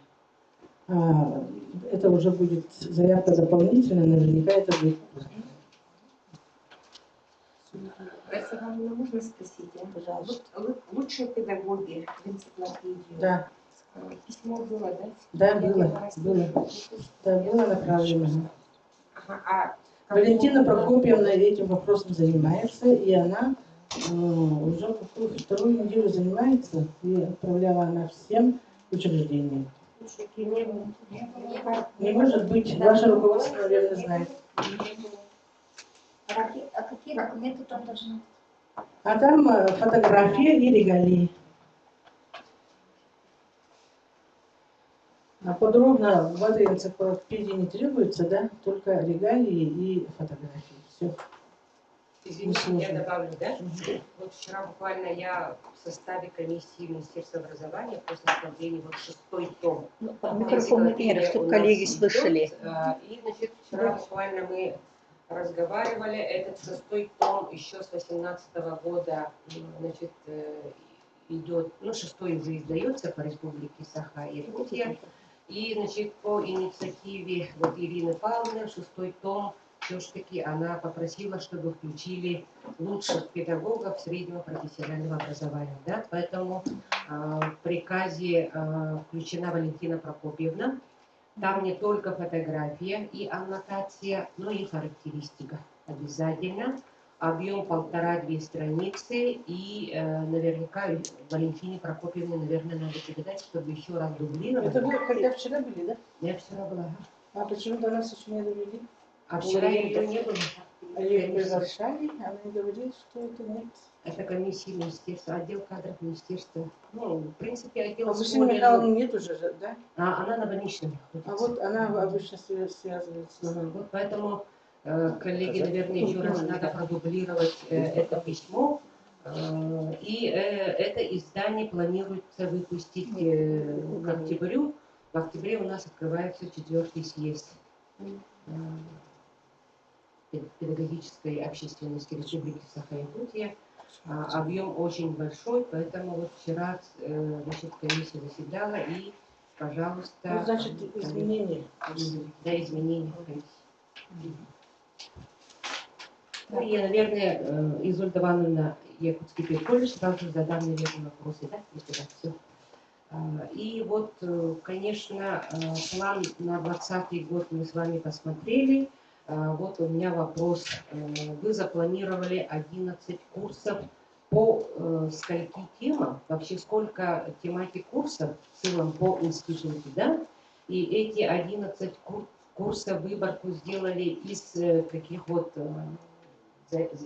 Это уже будет заявка дополнительная, наверняка это будет. Можно спросить, пожалуйста? Лучшие педагоги в энциклопедию. Да. Письмо было, да? Да, было. Да, было направлено. Ага, Валентина Прокопьевна этим вопросом занимается, и она уже вторую неделю занимается, и отправляла она всем учреждениям. Не может быть, ваше руководство, наверное, знает. А какие документы там должны быть? А там фотография и регалии. Подробно в этой энциклопедии не требуется, да? Только регалии и фотографии. Все. Извините, я добавлю, да? Вот вчера буквально я в составе комиссии Министерства образования после оформления вот 6-й том. Микрофон, чтобы коллеги слышали. И, значит, вчера буквально мы разговаривали, этот 6-й том еще с 18-го года, значит, идет, ну, 6-й уже издается по республике Саха-Якутия. И, значит, по инициативе вот Ирины Павловны 6-й том, все-таки она попросила, чтобы включили лучших педагогов среднего профессионального образования. Да? Поэтому в приказе включена Валентина Прокопьевна. Там не только фотография и аннотация, но и характеристика обязательно. Объем 1,5-2 страницы. И наверняка Валентине Прокопьевне, наверное, надо передать, чтобы еще раз дублировать. Это вы, хотя вчера были, да? Я вчера была. А почему до нас еще не довели? А вчера ее не было. А ее приглашали, она не говорит, что это нет. Это комиссия министерства, отдел кадров министерства. Ну, в принципе, отдел... А Василия Михайловны нет уже, да? Она на больничном находится. А вот она обычно связывается. Вот поэтому Коллеги, наверное, еще раз надо продублировать это письмо. И это издание планируется выпустить к октябрю. В октябре у нас открывается 4-й съезд педагогической общественности Республики Саха-Якутия. Объем очень большой, поэтому вот вчера значит, комиссия заседала и, пожалуйста... Ну, значит, изменения. Да, изменения комиссии. Ну, и, наверное, Изольда Ивановна, Якутский педколледж, сразу задам, наверное, вопросы, да, если так все. И вот, конечно, план на 2020 год мы с вами посмотрели. Вот у меня вопрос. Вы запланировали 11 курсов по скольки темам? Вообще сколько тематик курсов в целом по институту, да? И эти 11 курсов выборку сделали из каких вот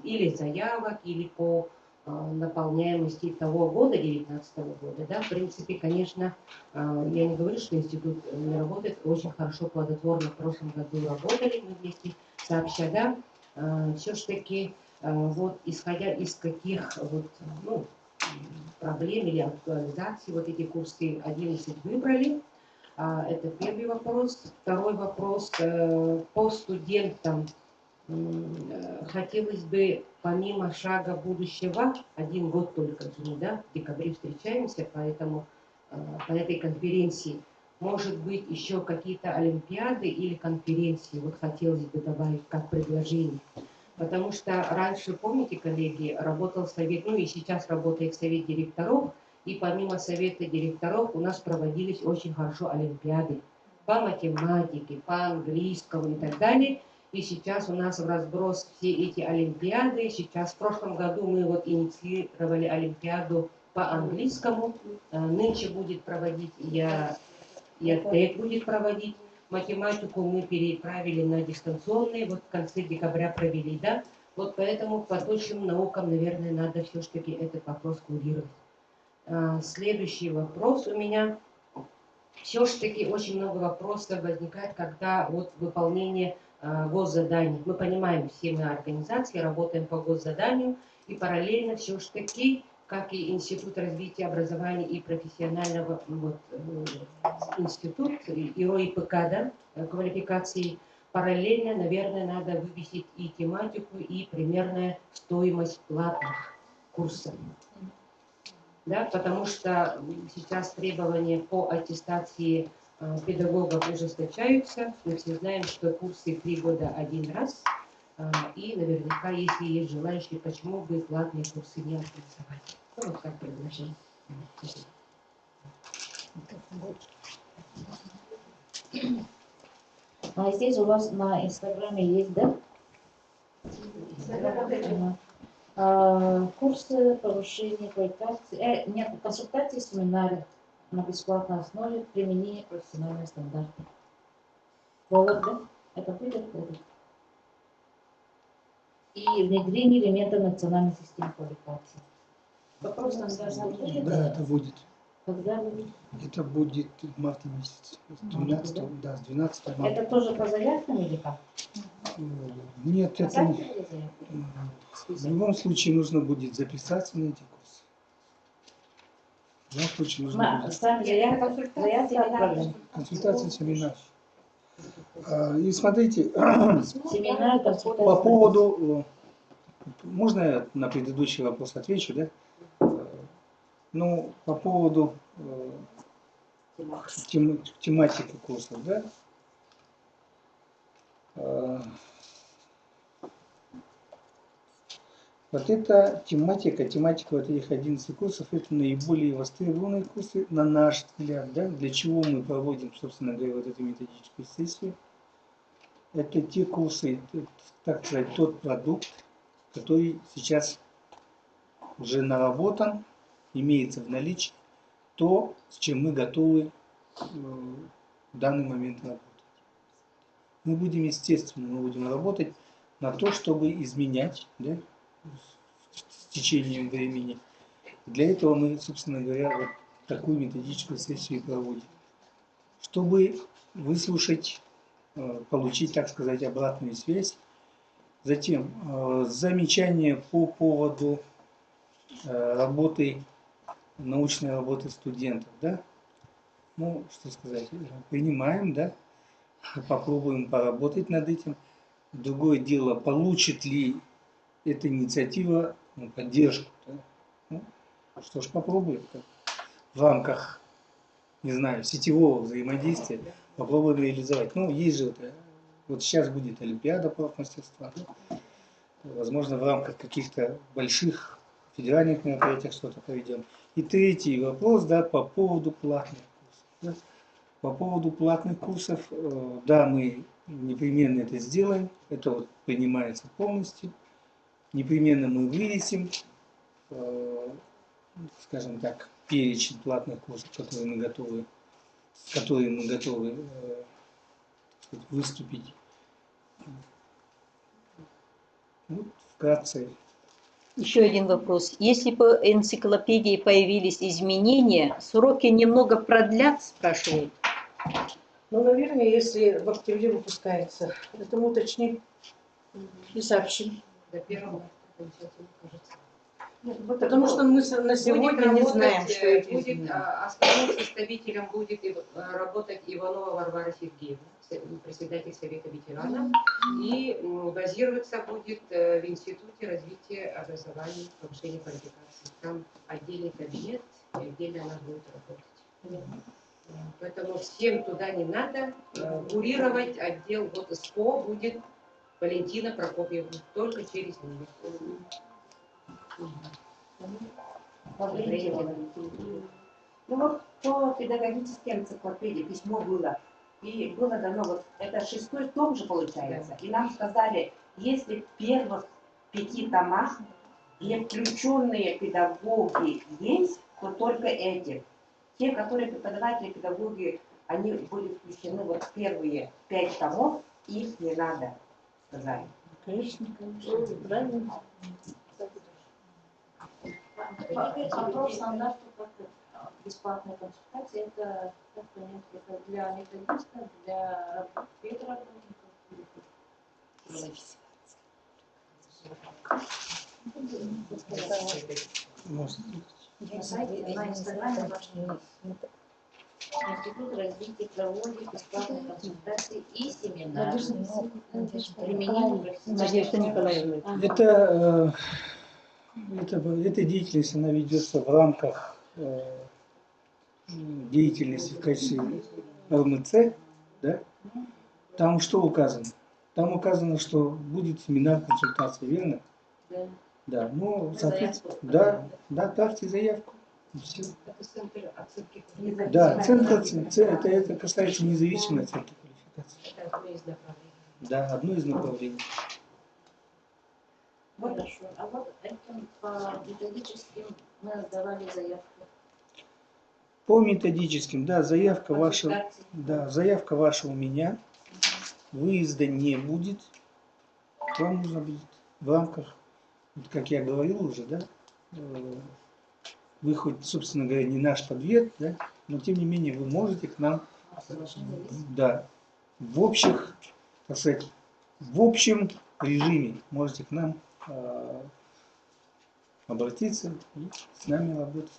или заявок, или по наполняемости того года, 2019 года, да, в принципе, конечно, я не говорю, что институт не работает, очень хорошо, плодотворно в прошлом году работали мы вместе сообща, да, все-таки вот исходя из каких вот, ну, проблем или актуализаций вот эти курсы 11 выбрали, это первый вопрос. Второй вопрос по студентам. Хотелось бы, помимо шага будущего, 1 год только, да, в декабре встречаемся, поэтому по этой конференции, может быть, еще какие-то олимпиады или конференции, вот хотелось бы добавить как предложение. Потому что раньше, помните, коллеги, работал совет, ну и сейчас работает совет директоров, и помимо совета директоров у нас проводились очень хорошо олимпиады по математике, по английскому и так далее. И сейчас у нас в разброс все эти олимпиады. Сейчас в прошлом году мы вот инициировали олимпиаду по английскому. Нынче будет проводить, ТЭК будет проводить. Математику мы переправили на дистанционные, вот в конце декабря провели, да. Вот поэтому по точным наукам, наверное, надо все-таки этот вопрос курировать. Следующий вопрос у меня. Все-таки очень много вопросов возникает, когда вот выполнение госзаданий. Мы понимаем, все мы организации работаем по госзаданию, и параллельно все-таки, как и Институт развития образования и профессионального вот, институт, и РОИПК, да, квалификации, параллельно, наверное, надо вывесить и тематику, и примерная стоимость платных курсов. Да, потому что сейчас требования по аттестации педагогов ужесточаются. Мы все знаем, что курсы 3 года 1 раз. И наверняка, если есть желающие, почему бы платные курсы не организовать. Ну, вот как предложение. А здесь у вас на Инстаграме есть, да? Курсы повышения квалификации, нет, консультации, семинары на бесплатной основе применения профессиональных стандартов. Вот, да? Это будет. И внедрение элементов национальной системы квалификации. Вопрос там будет? Да, это будет. Когда будет? Это будет в марте месяце. С 12, да, с 12 марта. Это тоже по заявкам или как? Нет, это не. В любом случае нужно будет записаться на эти курсы. В любом случае нужно будет. Сами заявка отправляем. Консультация, семинар. И смотрите, Семинар, консультация. по поводу, можно я на предыдущий вопрос отвечу, да? Ну, по поводу тематики курсов, да? Вот эта тематика вот этих 11 курсов, это наиболее востребованные курсы, на наш взгляд, да? Для чего мы проводим, собственно говоря, вот эту методическую сессию. Это те курсы, так сказать, тот продукт, который сейчас уже наработан, имеется в наличии, то, с чем мы готовы в данный момент работать. Мы будем, естественно, мы будем работать на то, чтобы изменять, да, с течением времени. Для этого мы, собственно говоря, вот такую методическую сессию проводим. Чтобы выслушать, получить, так сказать, обратную связь Затем замечания по поводу работы, научной работы студентов, да? Ну, что сказать, принимаем, да? Попробуем поработать над этим. Другое дело, получит ли эта инициатива поддержку, да? Ну, что ж, попробуем. В рамках, не знаю, сетевого взаимодействия попробуем реализовать. Ну, есть же вот сейчас будет Олимпиада профмастерства. Возможно, в рамках каких-то больших федеральных мероприятий что-то проведем. И третий вопрос, да, по поводу платных курсов. Да. По поводу платных курсов, да, мы непременно это сделаем. Это вот принимается полностью. Непременно мы вывесим, скажем так, перечень платных курсов, которые мы готовы, с которыми мы готовы выступить. Вот вкратце. Еще один вопрос. Если по энциклопедии появились изменения, сроки немного продлят, спрашивают? Ну, наверное, если в октябре выпускается, это мы уточним и сообщим. До 1 марта, окончательно, кажется. Потому что мы на сегодня не знаем, что эти будет, изменения. основным составителем будет работать Иванова Варвара Сергеевна, председатель Совета ветеранов, и базироваться будет в Институте развития образования и повышения квалификации. Там отдельный кабинет, и отдельно она будет работать. Поэтому всем туда не надо. Курировать отдел вот СПО будет Валентина Прокопьевна, только через нее. Ну вот по педагогической энциклопедии письмо было, и было дано, вот это 6-й том же получается, и нам сказали, если в первых 5 томах и включенные педагоги есть, то только эти. Те, которые преподаватели, педагоги, они были включены вот в первые 5 томов, их не надо, сказали. Конечно, правильно. Вопрос стандарту, как бесплатная консультация, это, как понять, это для методистов, для педработников? На сайте, на инстаграме вашего Институт развития проводит бесплатные консультации и семинары. Надежда Николаевна. Эта деятельность, она ведется в рамках деятельности в качестве РМЦ, да? Там что указано? Там указано, что будет семинар консультации, верно? Да. Да, ну, соответственно, да, отправьте заявку. И все. Это центр оценки Да, это касается независимой оценки квалификации. Это одно из направлений. Да, одно из направлений. Вот хорошо. А вот этим по методическим мы сдавали заявку. По методическим, да, заявка ваша Консультации. у меня. Выезда не будет. Вам нужно будет в рамках, вот как я говорил уже, да, вы хоть, собственно говоря, не наш подвет, да, но тем не менее вы можете к нам, да, в общих, так сказать, в общем режиме можете к нам обратиться и с нами работать.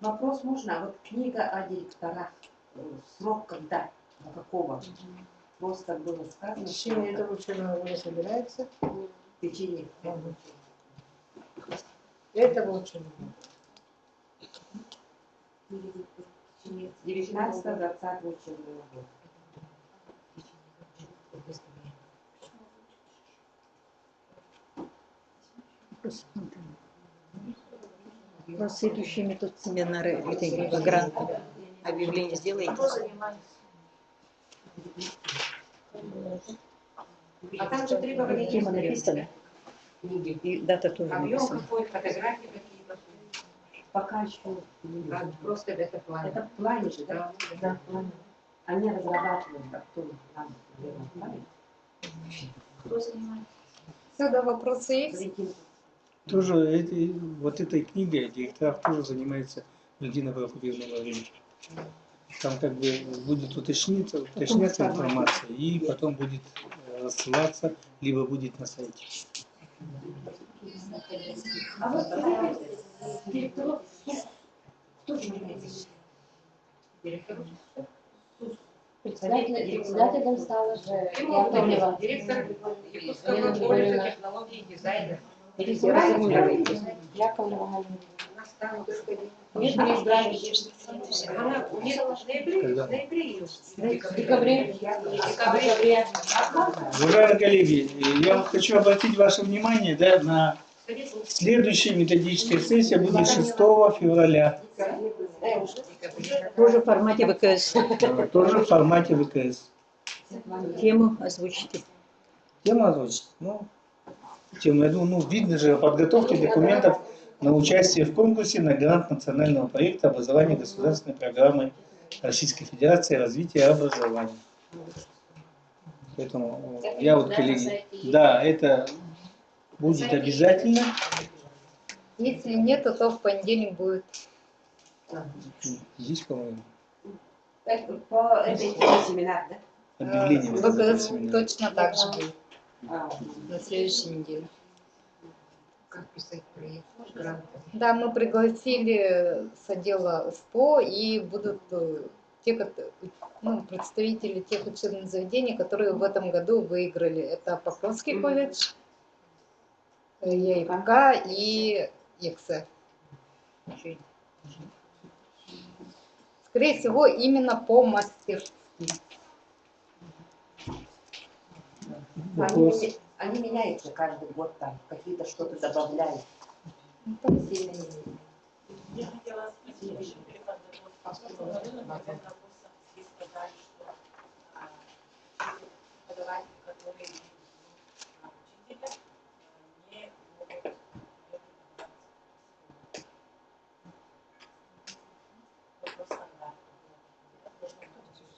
Вопрос можно? Вот книга о директорах. Срок когда? До какого? Просто было В сказано. течение этого учебного года собирается. В течение. Этого учебного года. 19-20 учебного года. У вас следующий метод семинары, это гранты. Объявление сделаете? А там же требования Тема есть, написана, книги. и дата тоже Объем написана. какой, фотографии какие-то. Пока еще не А, просто это план. это в плане же, да? Да, в плане. Они разрабатывают, а кто нам в плане. Кто занимается? Сюда вопросы есть? Валентин, Тоже вот этой книгой о директорах тоже занимается Валентина Прокопьевна Владимировна. Там как бы будет уточняться информация и потом будет рассылаться, либо будет на сайте. А вот директоров кто же является? Председателем стала же Яковлева. Директор Якутского Елена колледжа Григорьевна. технологий и дизайна. Яковлева Галина. Она стала только Нет, не избрали. Она у них в ноябре ее. В декабре. Декабре. Уважаемые коллеги, я вот хочу обратить ваше внимание, да, на следующая методическая сессия будет 6 февраля. Тоже в формате ВКС. Тоже в формате ВКС. Тему озвучите. Тему озвучить? Ну, тему, я думаю, видно же о подготовке документов на участие в конкурсе на грант национального проекта образования государственной программы Российской Федерации развития образования. Поэтому я вот, коллеги, да, это будет обязательно. Если нет, то в понедельник будет. Здесь, по-моему, По этой теме семинар, да? объявление. в этом ВКС семинаре. точно так же будет. На следующей неделе. Как писать проект? Грант. Да, мы пригласили с отдела СПО, и будут те, представители тех учебных заведений, которые в этом году выиграли. Это Покровский колледж, ЕИПК и ЕКСЭ. Скорее всего, именно по мастерству. Они меняются каждый год, там какие-то что-то добавляют. Я хотела спросить еще перед подготовкой. В прошлом году, например, на курсах все сказали, что преподаватели, которые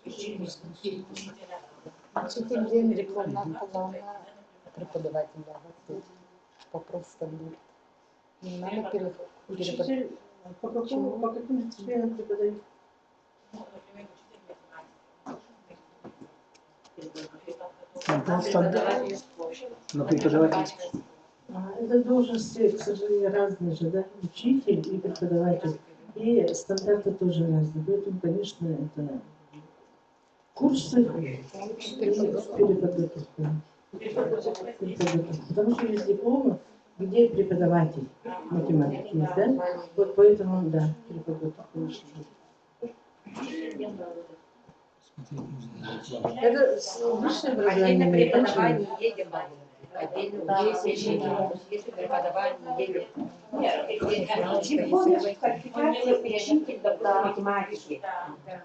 учителя, не могут Учитель день рекламного плана преподавателя. Вопрос там будет. Не надо переводить. Учитель по каким дисциплинам преподает? На преподавательском. Это должности, к сожалению, разные же, да? Учитель и преподаватель. И стандарты тоже разные. Поэтому, конечно, это курсы переподготовка. Потому что есть дипломы, где преподаватель математики есть, да? Вот поэтому, да, переподготовка лучше. Это высшее Отдельно образование. преподавание едем, отдельно если преподавание едем. Дипломе квалификации учитель, допустим, математики.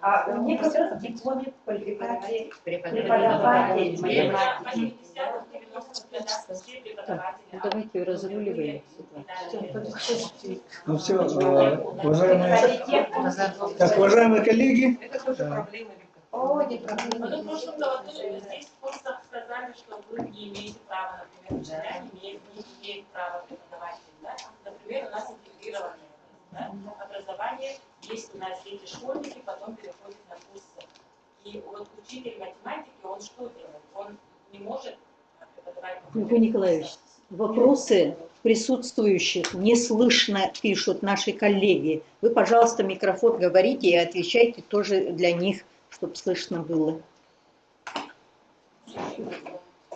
А у некоторых в дипломе квалификации преподаватель математики. Давайте разруливаем ситуацию. Ну все, уважаемые коллеги, Это тоже проблема. О, не проблема. В прошлом году здесь в курсах сказали, что вы не имеете права, например, учителя не имеют права преподавать. Да? Например, у нас интегрированное образование, есть у нас дети школьники, потом переходят на курсы. И вот учитель математики, он что делает? Он не может преподавать. Николай Николаевич, вопросы присутствующих не слышно, пишут наши коллеги. Вы, пожалуйста, микрофон говорите и отвечайте тоже для них, чтобы слышно было.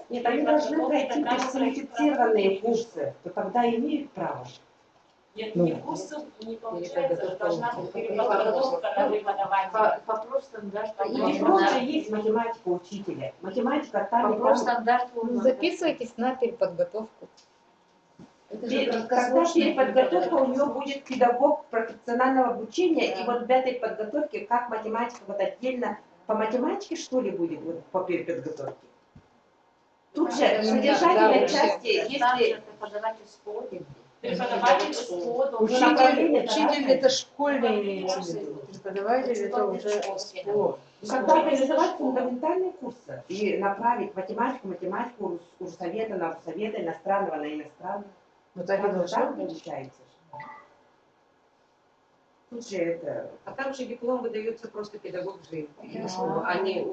Нет, они должны пройти персонифицированные курсы, то тогда имеют право. Нет, не курсов не получается, должна быть переподготовка на преподавателя. Вопрос стандарта. Не просто есть математика учителя. Математика там и Вопрос там. стандарта. Записывайтесь на переподготовку. Когда переподготовка у нее будет педагог профессионального обучения, и вот в этой подготовке, как математика, вот отдельно по математике, что ли, будет вот, по переподготовке? Тут же в содержательной части, если Преподаватель спорит. Преподаватель СПО, Учитель это школьный имеется в виду. Преподаватель это уже СПО. когда организовать фундаментальные курсы и направить математику урсовета на урсовета, иностранного на иностранного. Вот так и должно Так быть. получается. Тут же это, а там же диплом выдается просто педагог же, а не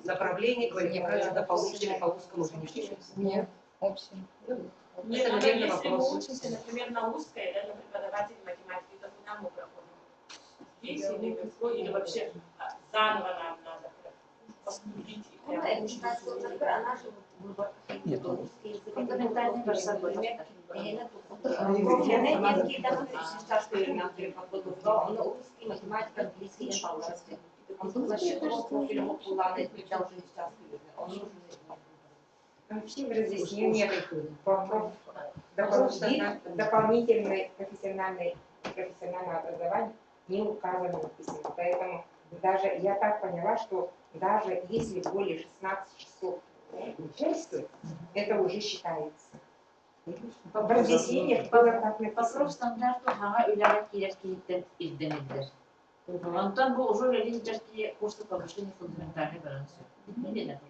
направление квалификации дополнительно по узкому же не Нет, общем. Нет, Это, но наверное, если мы вопрос. учимся, например, на узкой, да, на преподавателе математики, то куда мы проходим? Здесь или в ИСКО, или вообще заново нам надо поступить и прямо Нет, Фундаментальный пособие. Немецкий там сейчас но русский, математика, английский, не пожалуйста. А тут вообще профиль плана изучал уже сейчас. Он нужен. Вообще в разъяснениях дополнительное профессиональное образование не указано написано. Поэтому даже я так поняла, что даже если более 16 часов участвует, это уже считается. В разъяснениях было так написано. Вопрос стандарту хага үләгә кирәклектән издәнелдер. Онтан бу уже лидерские курсы повышения фундаментальной балансы. Немедленно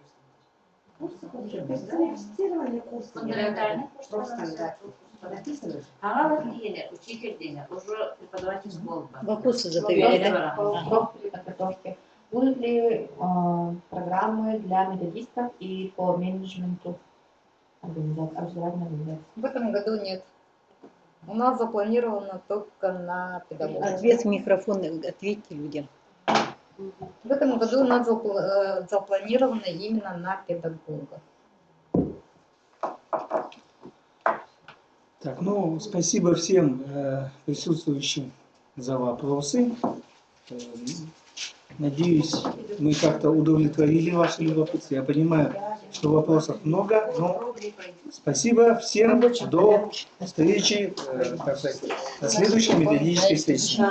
Квалифицированные курсы. Фундаментальный курс Просто написано. Хага дигәне учитель дигәне уже преподаватель школы. Вопросы задавали, да? При подготовке. Будут ли программы для методистов и по менеджменту образовательной организации? В этом году нет. У нас запланировано только на педагогов. Ответ в микрофон, ответьте людям. В этом году у нас запланировано именно на педагогов. Так, ну, спасибо всем присутствующим за вопросы. Надеюсь, мы как-то удовлетворили ваши любопытства. Я понимаю, что вопросов много, но спасибо всем. До встречи, так сказать, на следующей методической сессии.